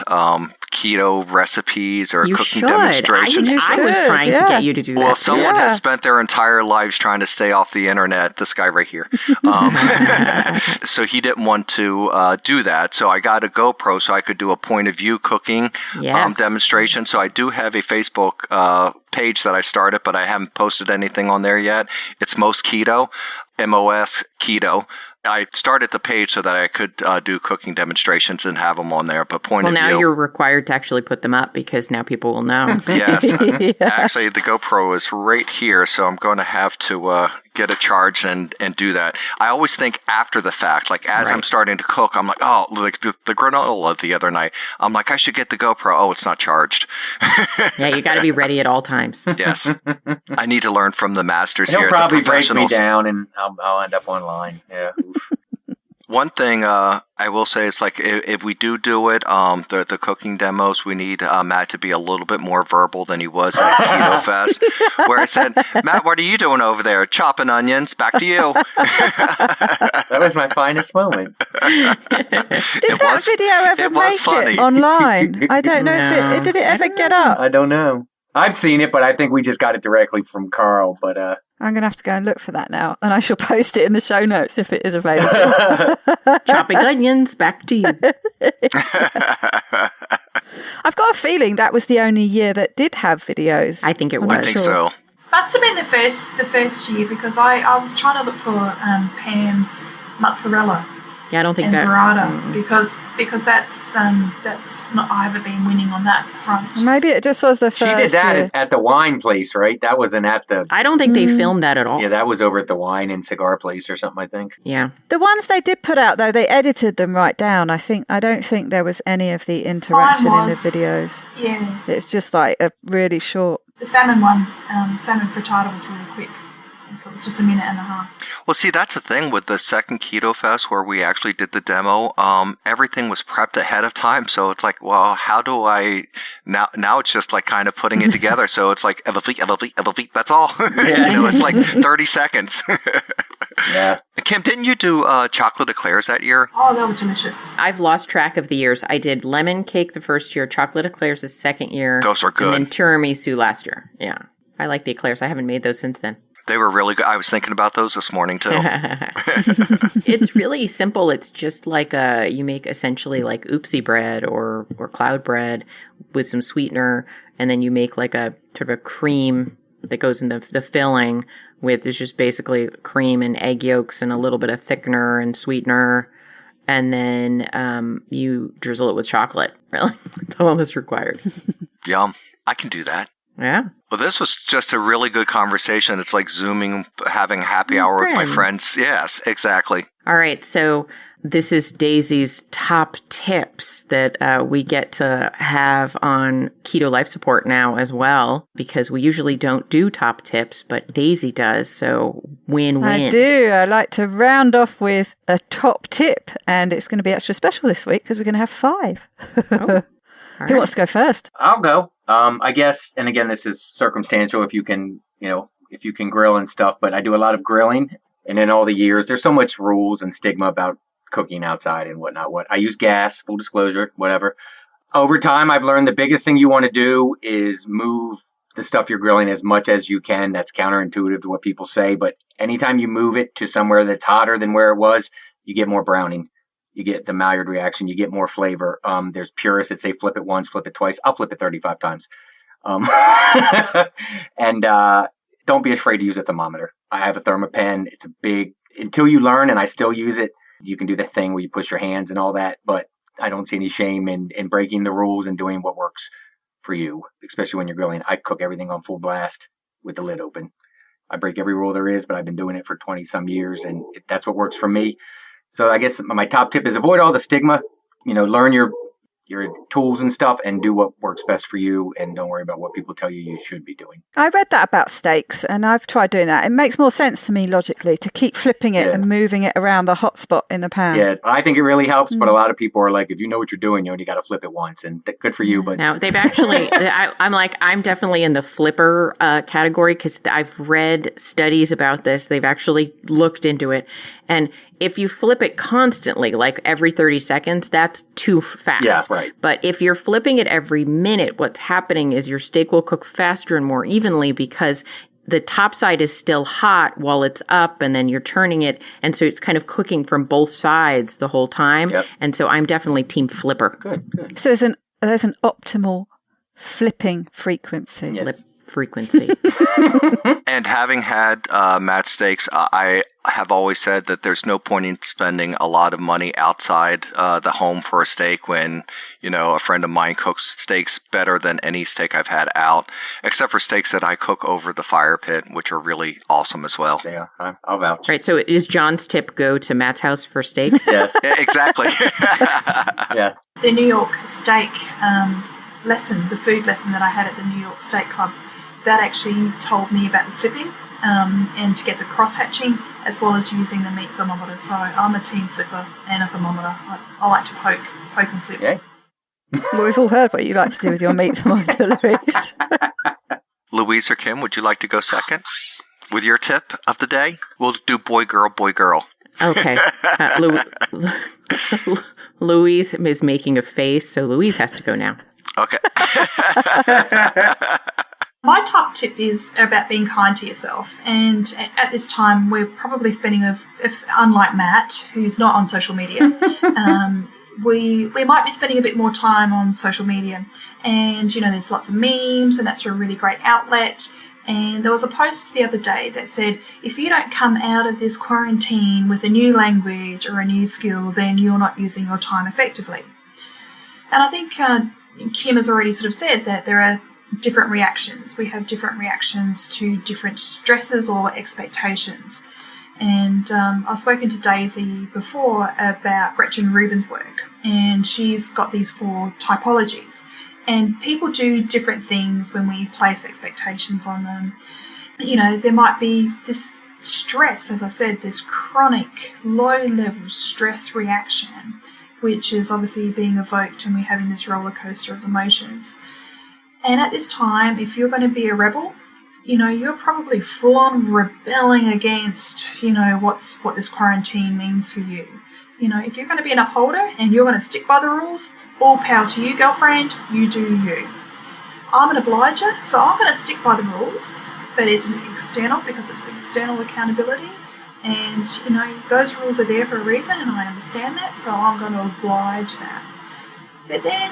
keto recipes or You cooking should. demonstrations. I was should, trying to yeah. get you to do that. Well, too. someone has spent their entire lives trying to stay off the internet. This guy right here. So he didn't want to do that. So I got a GoPro so I could do a point of view cooking Yes. demonstration. So I do have a Facebook page that I started, but I haven't posted anything on there yet. It's Most Keto, MOS Keto. I started the page so that I could do cooking demonstrations and have them on there. But point Well, of now view. you're required to actually put them up, because now people will know. Yes. Yeah. Actually, the GoPro is right here, so I'm going to have to get it charged and do that. I always think after the fact, like as I'm starting to cook, I'm like, oh, like the granola the other night, I'm like, I should get the GoPro. Oh, it's not charged. Yeah, you got to be ready at all times. Yes. I need to learn from the masters here. He'll probably the break me professionals. down and I'll end up online. Yeah. Oof. One thing I will say is like if we do it, the cooking demos, we need Matt to be a little bit more verbal than he was at Keto Fest, where I said, Matt, what are you doing over there? Chopping onions. Back to you. That was my finest moment. Did that video ever make it online? I don't know if it did. It ever get up? I don't know. I've seen it, but I think we just got it directly from Carl. But I'm going to have to go and look for that now, and I shall post it in the show notes if it is available. Chopping onions, back to you. I've got a feeling that was the only year that did have videos. I think it I'm was. not I think sure. so. Must have been the first year because I was trying to look for Pam's mozzarella Yeah, I don't think and that. burrata because that's not, I haven't been winning on that front. Maybe it just was the first she did that year. at the wine place, right? That wasn't at the. I don't think they filmed that at all. Yeah, that was over at the wine and cigar place or something, I think. Yeah. The ones they did put out, though, they edited them right down. I don't think there was any of the interaction in the was. videos. Yeah, It's just like a really short. the salmon one, salmon frittata was really quick. I think it was just a minute and a half. Well, see, that's the thing with the second Keto Fest where we actually did the demo. Everything was prepped ahead of time. So it's like, well, how do I now it's just like kind of putting it together. So it's like, that's all. It's like 30 seconds. Yeah. Kim, didn't you do chocolate eclairs that year? Oh, they were delicious. I've lost track of the years. I did lemon cake the first year, chocolate eclairs the second year. Those are good. And then tiramisu last year. Yeah. I like the eclairs. I haven't made those since then. They were really good. I was thinking about those this morning too. It's really simple. It's just like you make essentially like oopsie bread or cloud bread with some sweetener, and then you make like a sort of a cream that goes in the filling with, it's just basically cream and egg yolks and a little bit of thickener and sweetener, and then you drizzle it with chocolate. Really, that's all that's required. Yum. I can do that. Yeah. Well, this was just a really good conversation. It's like Zooming, having happy hour with my friends. Yes, exactly. All right. So this is Daisy's top tips that we get to have on Keto Life Support now as well, because we usually don't do top tips, but Daisy does. So win-win. I do. I like to round off with a top tip, and it's going to be extra special this week because we're going to have 5. Who wants to go first? I'll go. I guess, and again, this is circumstantial if you can grill and stuff, but I do a lot of grilling. And in all the years, there's so much rules and stigma about cooking outside and whatnot. I use gas, full disclosure, whatever. Over time, I've learned the biggest thing you want to do is move the stuff you're grilling as much as you can. That's counterintuitive to what people say, but anytime you move it to somewhere that's hotter than where it was, you get more browning. You get the Maillard reaction. You get more flavor. There's purists that say flip it once, flip it twice. I'll flip it 35 times. And don't be afraid to use a thermometer. I have a thermopen. It's a big, until you learn, and I still use it, you can do the thing where you push your hands and all that, but I don't see any shame in breaking the rules and doing what works for you, especially when you're grilling. I cook everything on full blast with the lid open. I break every rule there is, but I've been doing it for 20 some years, and that's what works for me. So I guess my top tip is avoid all the stigma, learn your tools and stuff and do what works best for you, and don't worry about what people tell you should be doing. I read that about steaks, and I've tried doing that. It makes more sense to me logically to keep flipping it and moving it around the hot spot in the pan. Yeah, I think it really helps, but a lot of people are like, if you know what you're doing, you only got to flip it once, and good for you. But now they've actually, I'm definitely in the flipper category because I've read studies about this. They've actually looked into it, and if you flip it constantly, like every 30 seconds, that's too fast. Yeah, right. But if you're flipping it every minute, what's happening is your steak will cook faster and more evenly because the top side is still hot while it's up, and then you're turning it. And so it's kind of cooking from both sides the whole time. Yep. And so I'm definitely team flipper. Good. So there's an optimal flipping frequency. Yes. frequency. And having had Matt's steaks, I have always said that there's no point in spending a lot of money outside the home for a steak when, a friend of mine cooks steaks better than any steak I've had out, except for steaks that I cook over the fire pit, which are really awesome as well. Yeah, I'll vouch. Right, so is John's tip go to Matt's house for steak? Yes. Exactly. Yeah. The New York steak lesson, the food lesson that I had at the New York Steak Club, that actually told me about the flipping and to get the cross-hatching as well as using the meat thermometer. So I'm a team flipper and a thermometer. I like to poke and flip. Yeah. Well, we've all heard what you like to do with your meat thermometer, Louise. Louise or Kim, would you like to go second with your tip of the day? We'll do boy, girl, boy, girl. Okay. Louise is making a face, so Louise has to go now. Okay. My top tip is about being kind to yourself. And at this time, we're probably spending, unlike Matt, who's not on social media, we might be spending a bit more time on social media. And, there's lots of memes, and that's a really great outlet. And there was a post the other day that said, if you don't come out of this quarantine with a new language or a new skill, then you're not using your time effectively. And I think Kim has already sort of said that there are different reactions. We have different reactions to different stresses or expectations. And I've spoken to Daisy before about Gretchen Rubin's work, and she's got these 4 typologies. And people do different things when we place expectations on them. There might be this stress, as I said, this chronic low-level stress reaction, which is obviously being evoked, and we're having this roller coaster of emotions. And at this time, if you're going to be a rebel, you're probably full-on rebelling against, what this quarantine means for you. If you're going to be an upholder and you're going to stick by the rules, all power to you, girlfriend, you do you. I'm an obliger, so I'm going to stick by the rules, but it's an external, because it's an external accountability. And, those rules are there for a reason, and I understand that, so I'm going to oblige that. But then,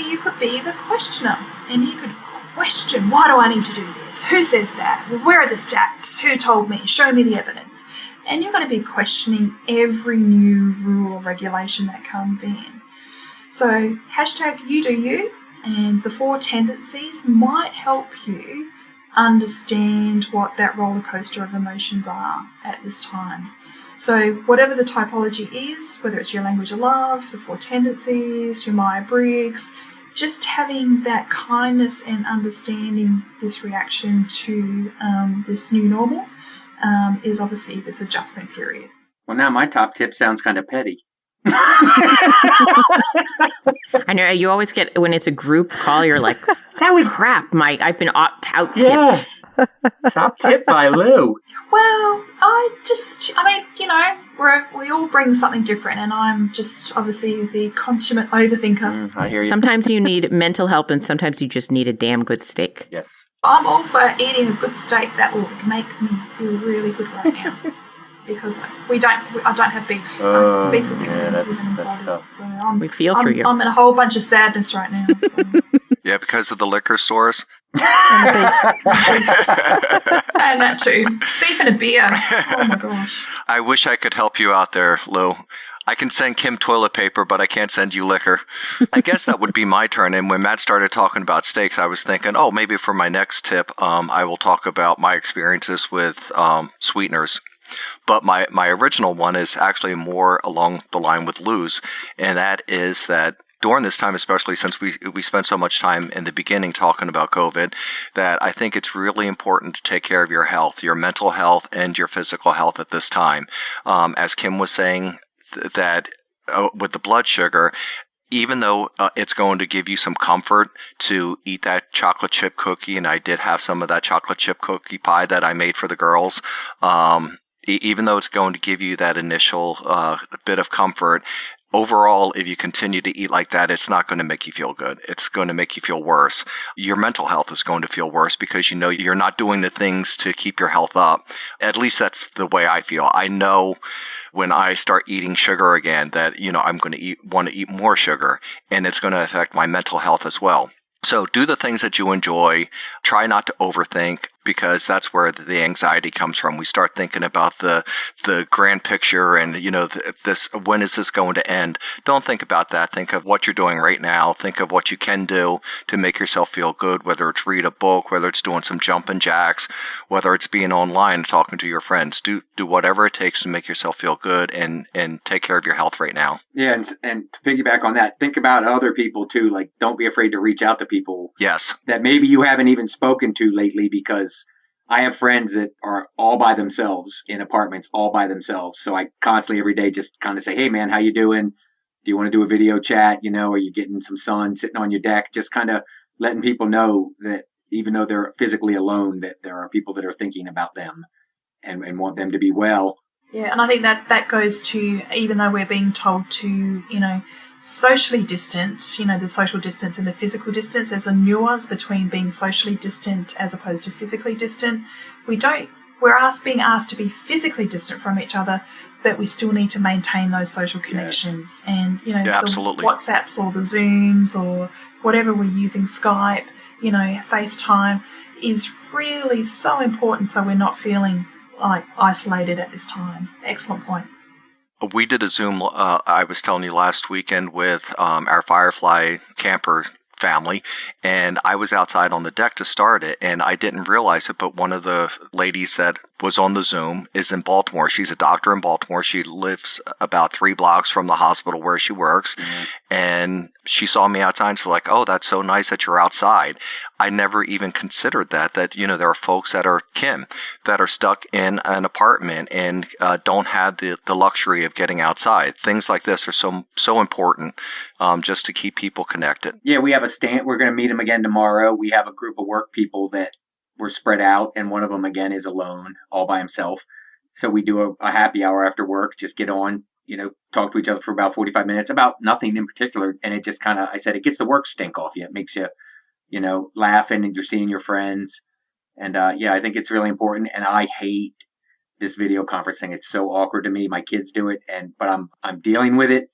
you could be the questioner, and you could question, why do I need to do this? Who says that? Well, where are the stats? Who told me? Show me the evidence. And you're going to be questioning every new rule or regulation that comes in. So hashtag you do you, and the 4 tendencies might help you understand what that roller coaster of emotions are at this time. So whatever the typology is, whether it's your language of love, the 4 tendencies, your Myers-Briggs, just having that kindness and understanding this reaction to this new normal is obviously this adjustment period. Well, now my top tip sounds kind of petty. I know you always get, when it's a group call, you're like, that was crap, Mike. I've been opt-out tipped. Yes. Top tip by Lou. Well, we all bring something different, and I'm just obviously the consummate overthinker. I hear you. Sometimes you need mental help, and sometimes you just need a damn good steak. Yes. I'm all for eating a good steak that will make me feel really good right now. Because I don't have beef. Beef is expensive and important. So we feel for you. I'm in a whole bunch of sadness right now. So. Yeah, because of the liquor stores. And that too. Beef and a beer. Oh my gosh. I wish I could help you out there, Lou. I can send Kim toilet paper, but I can't send you liquor. I guess that would be my turn. And when Matt started talking about steaks, I was thinking, maybe for my next tip, I will talk about my experiences with sweeteners. But my original one is actually more along the line with Lou's, and that is that during this time, especially since we spent so much time in the beginning talking about COVID, that I think it's really important to take care of your health, your mental health, and your physical health at this time. As Kim was saying, that with the blood sugar, even though it's going to give you some comfort to eat that chocolate chip cookie, and I did have some of that chocolate chip cookie pie that I made for the girls, even though it's going to give you that initial bit of comfort, overall, if you continue to eat like that, it's not going to make you feel good. It's going to make you feel worse. Your mental health is going to feel worse because you're not doing the things to keep your health up. At least that's the way I feel. I know when I start eating sugar again that, I'm going to want to eat more sugar, and it's going to affect my mental health as well. So do the things that you enjoy. Try not to overthink, because that's where the anxiety comes from. We start thinking about the grand picture and, this, when is this going to end? Don't think about that. Think of what you're doing right now. Think of what you can do to make yourself feel good, whether it's read a book, whether it's doing some jumping jacks, whether it's being online, talking to your friends. Do whatever it takes to make yourself feel good and take care of your health right now. Yeah, and to piggyback on that, think about other people too. Like, don't be afraid to reach out to people. Yes. That maybe you haven't even spoken to lately, because I have friends that are all by themselves in apartments, all by themselves. So I constantly every day just kind of say, hey man, how you doing? Do you want to do a video chat? Are you getting some sun sitting on your deck? Just kind of letting people know that even though they're physically alone, that there are people that are thinking about them and want them to be well. Yeah, and I think that goes to, even though we're being told to, socially distance, the social distance and the physical distance, there's a nuance between being socially distant as opposed to physically distant. We're being asked to be physically distant from each other, but we still need to maintain those social connections. Yes. And, absolutely. The WhatsApps or the Zooms or whatever we're using, Skype, FaceTime, is really so important, so we're not feeling like isolated at this time. Excellent point. We did a Zoom, I was telling you, last weekend with our Firefly camper family, and I was outside on the deck to start it, and I didn't realize it, but one of the ladies that was on the Zoom is in Baltimore. She's a doctor in Baltimore. She lives about 3 blocks from the hospital where she works, and she saw me outside and she's like, oh, that's so nice that you're outside. I never even considered that there are folks that are Kim that are stuck in an apartment and don't have the luxury of getting outside. Things like this are so important just to keep people connected. Yeah, we have a stand. We're going to meet them again tomorrow. We have a group of work people that were spread out, and one of them again is alone, all by himself. So we do a happy hour after work, just get on, talk to each other for about 45 minutes about nothing in particular. And it just kind of, I said, it gets the work stink off you. It makes you, laughing, and you're seeing your friends. And I think it's really important. And I hate this video conference thing. It's so awkward to me. My kids do it, but I'm dealing with it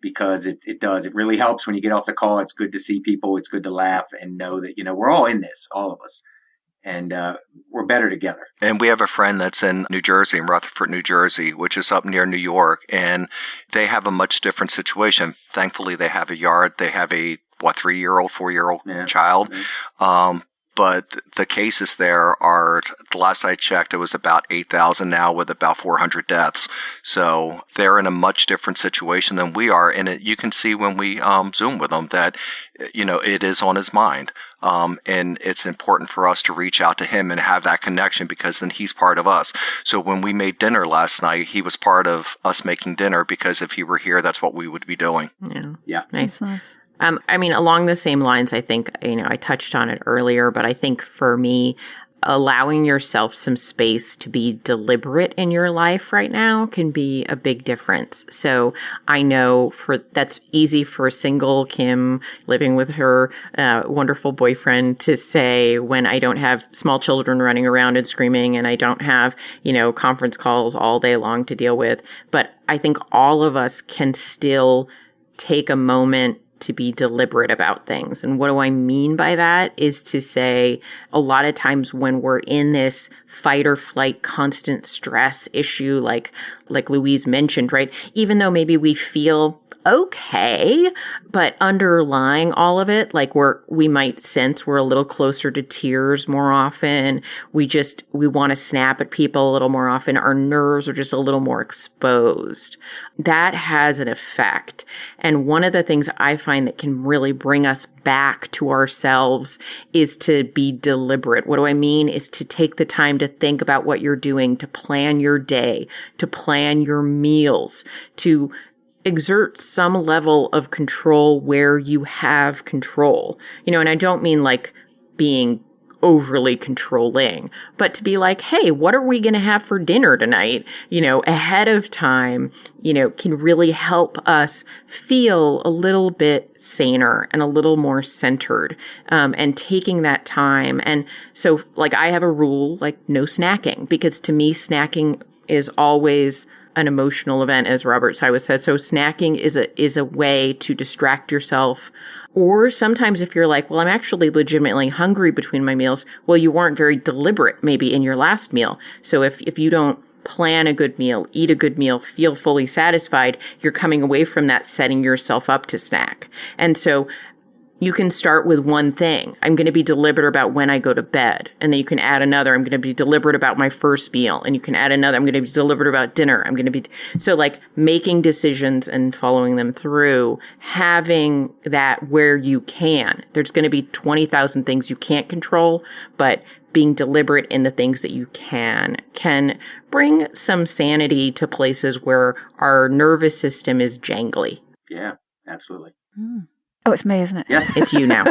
because it really helps when you get off the call. It's good to see people. It's good to laugh and know that, we're all in this, all of us. And we're better together. And we have a friend that's in New Jersey, in Rutherford, New Jersey, which is up near New York, and they have a much different situation. Thankfully, they have a yard. They have a 3-year-old, 4-year-old child. Mm-hmm. But the cases there are, the last I checked, it was about 8,000 now, with about 400 deaths. So they're in a much different situation than we are. And you can see when we Zoom with them that, it is on his mind. And it's important for us to reach out to him and have that connection, because then he's part of us. So when we made dinner last night, he was part of us making dinner, because if he were here, that's what we would be doing. Yeah. Nice. Along the same lines, I think, I touched on it earlier, but I think for me, allowing yourself some space to be deliberate in your life right now can be a big difference. So I know that's easy for single Kim living with her wonderful boyfriend to say when I don't have small children running around and screaming, and I don't have, conference calls all day long to deal with. But I think all of us can still take a moment to be deliberate about things. And what do I mean by that is to say, a lot of times when we're in this fight or flight, constant stress issue, like Louise mentioned, right? Even though maybe we feel okay, but underlying all of it, like we might sense we're a little closer to tears more often. We want to snap at people a little more often. Our nerves are just a little more exposed. That has an effect. And one of the things I find that can really bring us back to ourselves is to be deliberate. What do I mean? Is to take the time to think about what you're doing, to plan your day, to plan your meals, to exert some level of control where you have control. And I don't mean like being overly controlling, but to be like, hey, what are we going to have for dinner tonight? Ahead of time, can really help us feel a little bit saner and a little more centered, and taking that time. And so like I have a rule, like no snacking, because to me, snacking is always an emotional event, as Robert Siwas says. So snacking is a way to distract yourself. Or sometimes if you're like, well, I'm actually legitimately hungry between my meals, well, you weren't very deliberate maybe in your last meal. So if you don't plan a good meal, eat a good meal, feel fully satisfied, you're coming away from that setting yourself up to snack. And so you can start with one thing. I'm going to be deliberate about when I go to bed. And then you can add another. I'm going to be deliberate about my first meal. And you can add another. I'm going to be deliberate about dinner. So like making decisions and following them through, having that where you can. There's going to be 20,000 things you can't control, but being deliberate in the things that you can bring some sanity to places where our nervous system is jangly. Yeah, absolutely. Oh, it's me, isn't it? Yes. It's you now.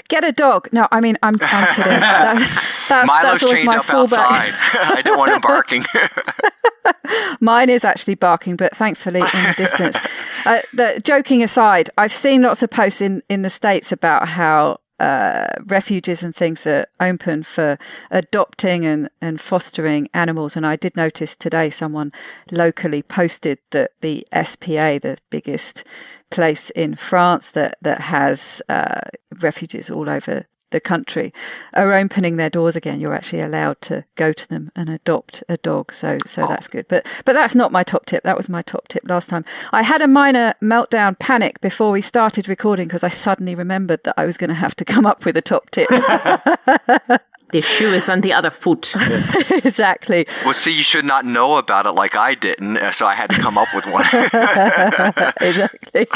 Get a dog. No, I mean, I'm kidding. That's Milo's always chained my up fallback. outside. I didn't want him barking. Mine is actually barking, but thankfully in the distance. Joking aside, I've seen lots of posts in the States about how refuges and things are open for adopting and fostering animals. And I did notice today someone locally posted that the SPA, the biggest place in France that has refuges all over the country, are opening their doors again. You're actually allowed to go to them and adopt a dog. So that's good. But that's not my top tip. That was my top tip last time. I had a minor meltdown panic before we started recording because I suddenly remembered that I was going to have to come up with a top tip. The shoe is on the other foot. Exactly. Well, see, you should not know about it like I didn't, so I had to come up with one. Exactly.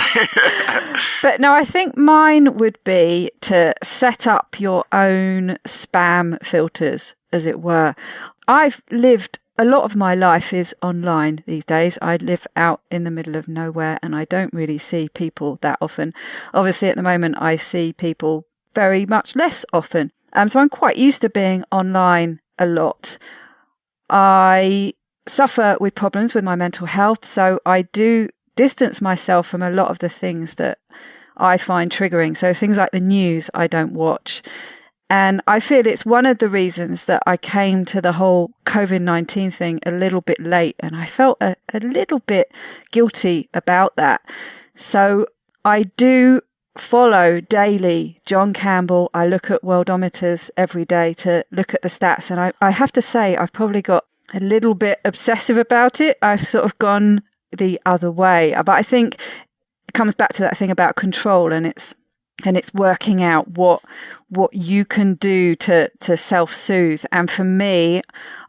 But no, I think mine would be to set up your own spam filters, as it were. I've lived a lot of my life is online these days. I live out in the middle of nowhere and I don't really see people that often. Obviously, at the moment, I see people very much less often. So I'm quite used to being online a lot. I suffer with problems with my mental health, so I do distance myself from a lot of the things that I find triggering. So things like the news I don't watch. And I feel it's one of the reasons that I came to the whole COVID-19 thing a little bit late, and I felt a little bit guilty about that. So I do follow daily John Campbell. I look at worldometers every day to look at the stats. And I have to say, I've probably got a little bit obsessive about it. I've sort of gone the other way. But I think it comes back to that thing about control, and it's working out what you can do to self-soothe. And for me,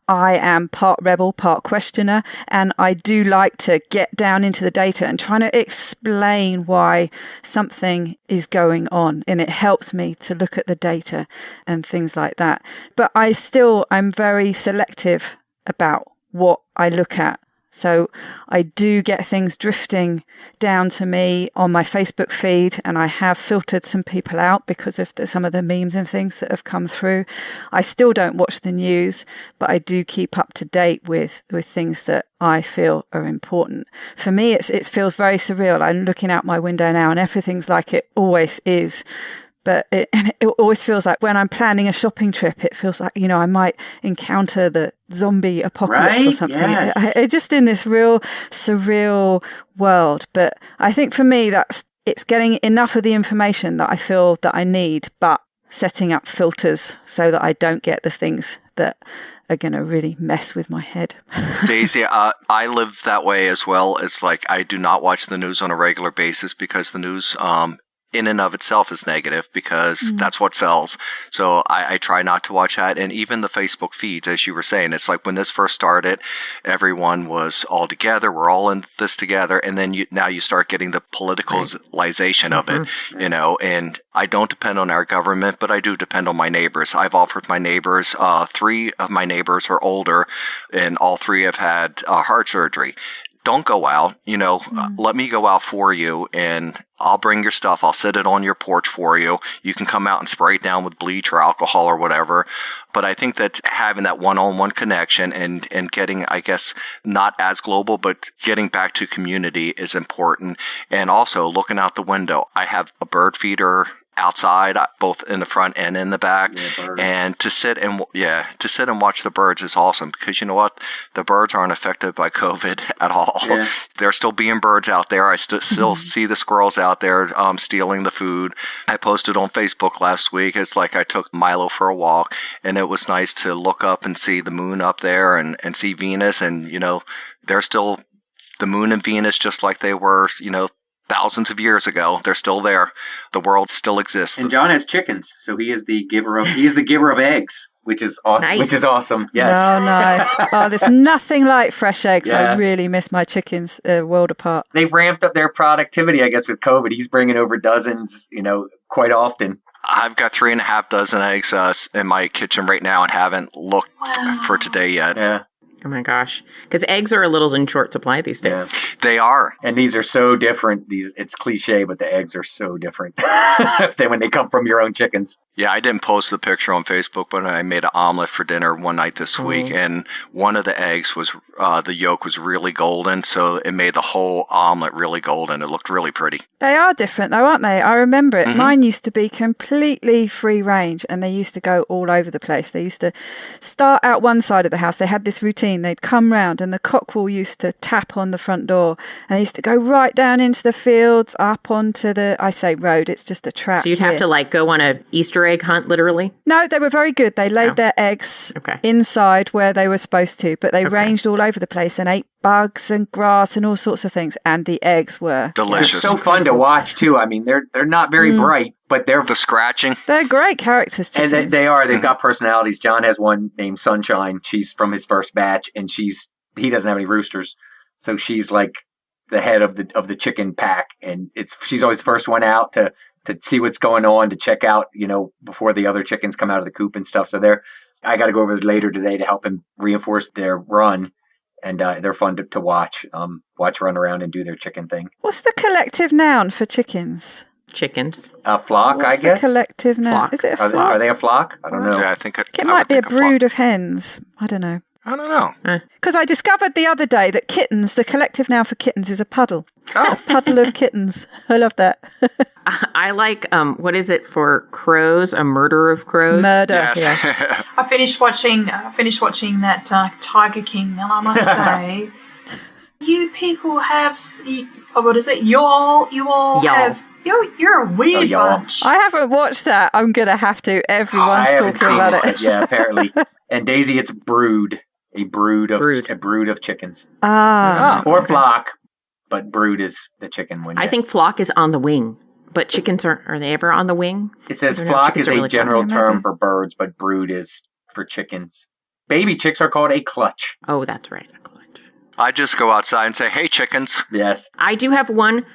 I am part rebel, part questioner, and I do like to get down into the data and trying to explain why something is going on. And it helps me to look at the data and things like that. But I'm very selective about what I look at. So I do get things drifting down to me on my Facebook feed, and I have filtered some people out because of some of the memes and things that have come through. I still don't watch the news, but I do keep up to date with things that I feel are important. For me, it feels very surreal. I'm looking out my window now and everything's like it always is. But it always feels like when I'm planning a shopping trip, it feels like, I might encounter the zombie apocalypse or something. Yes. It's just in this real surreal world. But I think for me, it's getting enough of the information that I feel that I need, but setting up filters so that I don't get the things that are going to really mess with my head. Daisy, I live that way as well. It's like I do not watch the news on a regular basis because the news in and of itself is negative because that's what sells. So I try not to watch that. And even the Facebook feeds, as you were saying, it's like when this first started, everyone was all together. We're all in this together. And then now you start getting the politicalization of it, and I don't depend on our government, but I do depend on my neighbors. I've offered my neighbors, 3 of my neighbors are older and all 3 have had heart surgery. Don't go out, let me go out for you and I'll bring your stuff. I'll sit it on your porch for you. You can come out and spray it down with bleach or alcohol or whatever. But I think that having that one-on-one connection and getting, I guess, not as global, but getting back to community is important. And also looking out the window. I have a bird feeder outside, both in the front and in the back. Yeah, and to sit and watch the birds is awesome, because you know what? The birds aren't affected by COVID at all. Yeah. There still being birds out there. I still see the squirrels out there stealing the food. I posted on Facebook last week. It's like I took Milo for a walk, and it was nice to look up and see the moon up there and see Venus. And, they're still the moon and Venus, just like they were, thousands of years ago. They're still there. The world still exists. And John has chickens, so he is the giver of eggs, which is awesome. Nice. Which is awesome. Yes. Oh, nice. Oh, there's nothing like fresh eggs. Yeah. I really miss my chickens a world apart. They've ramped up their productivity, I guess, with COVID. He's bringing over dozens, quite often. I've got 3.5 dozen eggs in my kitchen right now and haven't looked for today yet. Yeah. Oh my gosh. Because eggs are a little in short supply these days. Yeah. They are. And these are so different. It's cliche, but the eggs are so different when they come from your own chickens. Yeah, I didn't post the picture on Facebook, but I made an omelet for dinner one night this week, and one of the eggs was, the yolk was really golden, so it made the whole omelet really golden. It looked really pretty. They are different though, aren't they? I remember it. Mine used to be completely free range, and they used to go all over the place. They used to start out one side of the house. They had this routine. They'd come round, and the cockerel used to tap on the front door, and they used to go right down into the fields, up onto I say road, it's just a track. So you'd have to go on a Easter egg hunt, literally? No, they were very good. They laid their eggs inside where they were supposed to, but they ranged all over the place and ate bugs and grass and all sorts of things. And the eggs were delicious. It's so fun to watch too. I mean, they're not very bright, but they're the scratching. They're great characters. Chickens. And they are. They've got personalities. John has one named Sunshine. She's from his first batch, and he doesn't have any roosters, so she's like the head of the chicken pack, and she's always the first one out to see what's going on, to check out, before the other chickens come out of the coop and stuff. So I got to go over later today to help him reinforce their run, and they're fun to watch run around and do their chicken thing. What's the collective noun for chickens? Chickens. A flock, What's I guess. The collective noun. Flock. Is it a flock? Are they a flock? I don't know. Yeah, It might be a brood of hens. I don't know. I don't know. Because I discovered the other day that kittens, the collective noun for kittens is a puddle. Oh. A puddle of kittens. I love that. I like, what is it for crows? A murder of crows? Murder. Yes. Yeah. I finished watching that Tiger King, and I must say, you people have what is it? You all Y'all. have. You're a weird y'all. bunch. I haven't watched that. I'm going to have to. I Everyone's haven't talking seen about it. it. Yeah, apparently. And Daisy, it's brood. A brood of chickens. Or flock, but brood is the chicken one. I think flock is on the wing, but chickens are they ever on the wing? It says I don't know, flock chickens is are a really general fun. term for birds, but brood is for chickens. Baby chicks are called a clutch. Oh, that's right. A clutch. I just go outside and say, "Hey, chickens." Yes. I do have one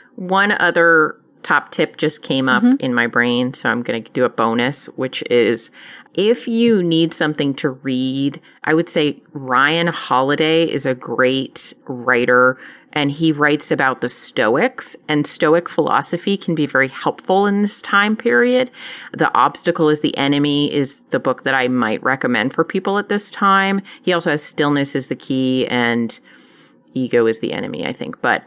other top tip just came up in my brain, so I'm going to do a bonus, which is if you need something to read, I would say Ryan Holiday is a great writer, and he writes about the Stoics, and Stoic philosophy can be very helpful in this time period. The Obstacle is the Enemy is the book that I might recommend for people at this time. He also has Stillness is the Key and Ego is the Enemy, I think. But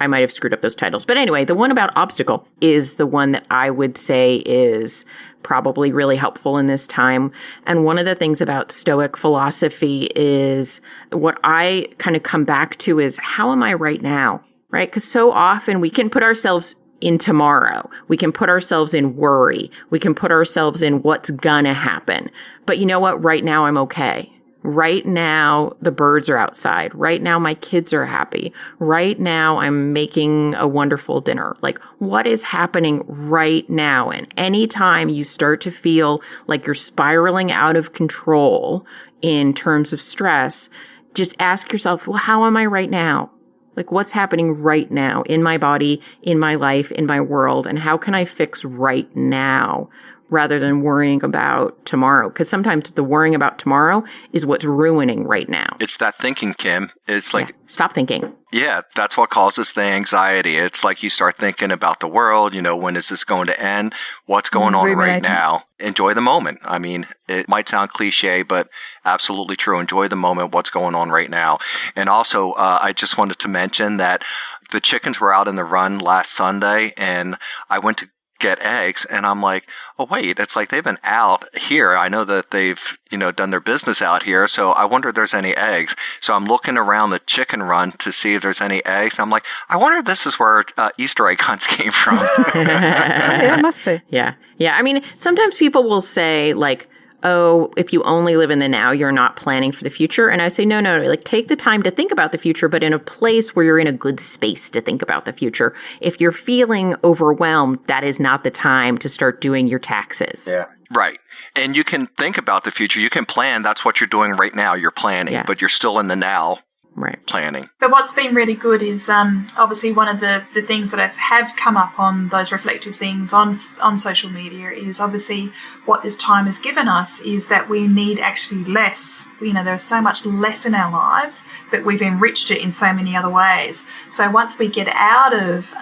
I might have screwed up those titles. But anyway, the one about Obstacle is the one that I would say is probably really helpful in this time. And one of the things about Stoic philosophy is what I kind of come back to is how am I right now? Right? Because so often we can put ourselves in tomorrow. We can put ourselves in worry. We can put ourselves in what's gonna happen. But you know what? Right now I'm okay. Right now, the birds are outside. Right now, my kids are happy. Right now, I'm making a wonderful dinner. Like, what is happening right now? And anytime you start to feel like you're spiraling out of control in terms of stress, just ask yourself, well, how am I right now? Like, what's happening right now in my body, in my life, in my world? And how can I fix right now? Rather than worrying about tomorrow. Because sometimes the worrying about tomorrow is what's ruining right now. It's that thinking, Kim. It's like, stop thinking. Yeah, that's what causes the anxiety. It's like you start thinking about the world, when is this going to end? What's going on right now? Enjoy the moment. I mean, it might sound cliche, but absolutely true. Enjoy the moment, what's going on right now. And also, I just wanted to mention that the chickens were out in the run last Sunday, and I went to get eggs. And I'm like, oh, wait, it's like they've been out here. I know that they've, done their business out here. So I wonder if there's any eggs. So I'm looking around the chicken run to see if there's any eggs. I'm like, I wonder if this is where Easter egg hunts came from. Yeah, it must be. Yeah. Yeah. I mean, sometimes people will say like, oh, if you only live in the now, you're not planning for the future. And I say, no, like take the time to think about the future, but in a place where you're in a good space to think about the future. If you're feeling overwhelmed, that is not the time to start doing your taxes. Yeah. Right. And you can think about the future. You can plan. That's what you're doing right now. You're planning, but you're still in the now. Right. Planning. But what's been really good is obviously one of the things that have come up on those reflective things on social media is obviously what this time has given us is that we need actually less. There's so much less in our lives, but we've enriched it in so many other ways. So once we get out of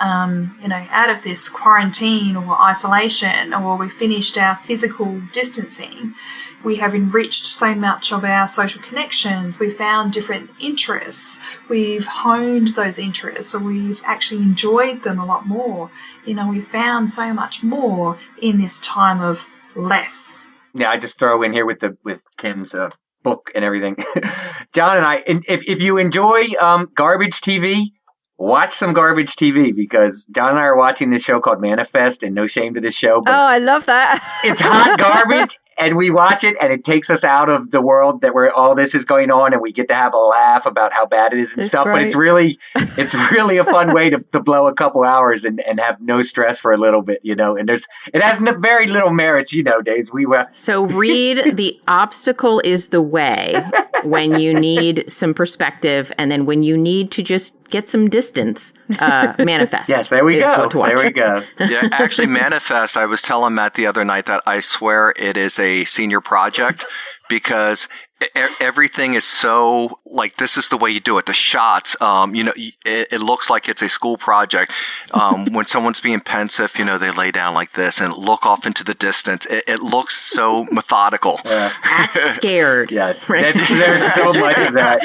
this quarantine or isolation, or we finished our physical distancing, we have enriched so much of our social connections. We've found different interests. We've honed those interests, or we've actually enjoyed them a lot more. We've found so much more in this time of less. Yeah, I just throw in here with Kim's book and everything. John and I, if you enjoy garbage TV, watch some garbage TV, because John and I are watching this show called Manifest, and no shame to this show, but I love that. It's hot garbage, and we watch it, and it takes us out of the world that where all this is going on, and we get to have a laugh about how bad it is and stuff. Great. But it's really a fun way to blow a couple hours and have no stress for a little bit, And it has very little merits, Days. So read "The Obstacle is the Way" when you need some perspective, and then when you need to just get some distance, Manifest. Yes, there we go. There we go. Yeah, actually, Manifest, I was telling Matt the other night that I swear it is a senior project, because everything is so like, this is the way you do it. The shots, it looks like it's a school project. When someone's being pensive, they lay down like this and look off into the distance. It looks so methodical. Yeah. Act scared. Yes. Right? There's so much of that.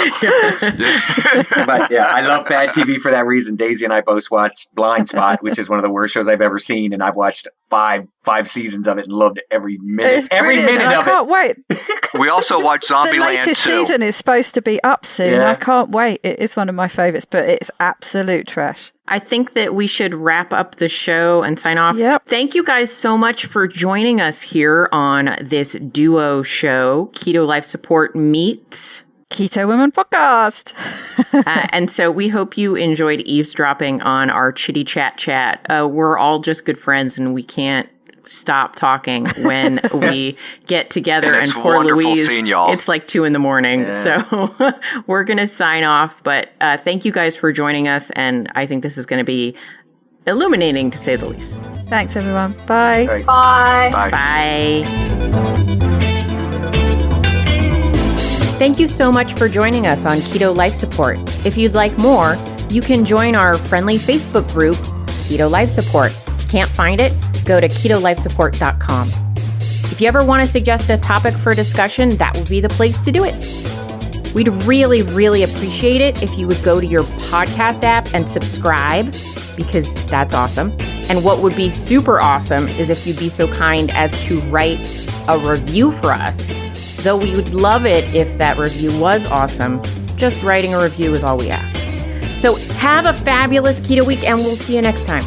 But yeah, I love bad TV for that reason. Daisy and I both watched Blind Spot, which is one of the worst shows I've ever seen. And I've watched five seasons of it and loved every minute. Every minute of it. I can't wait. We also watched The Zombieland latest 2. season is supposed to be up soon. Yeah. I can't wait. It is one of my favorites, but it's absolute trash. I think that we should wrap up the show and sign off. Yep. Thank you guys so much for joining us here on this duo show, Keto Life Support meets Keto Woman podcast. and so we hope you enjoyed eavesdropping on our chitty chat. We're all just good friends, and we can't stop talking when we get together. And it's poor wonderful Louise, seeing y'all. it's like 2 a.m. Yeah. So we're going to sign off. But thank you guys for joining us. And I think this is going to be illuminating, to say the least. Thanks, everyone. Bye. Right. Bye. Bye. Bye. Thank you so much for joining us on Keto Life Support. If you'd like more, you can join our friendly Facebook group, Keto Life Support. Can't find it? Go to ketolifesupport.com. If you ever want to suggest a topic for discussion, that would be the place to do it. We'd really, really appreciate it if you would go to your podcast app and subscribe, because that's awesome. And what would be super awesome is if you'd be so kind as to write a review for us. Though we would love it if that review was awesome, just writing a review is all we ask. So have a fabulous Keto Week, and we'll see you next time.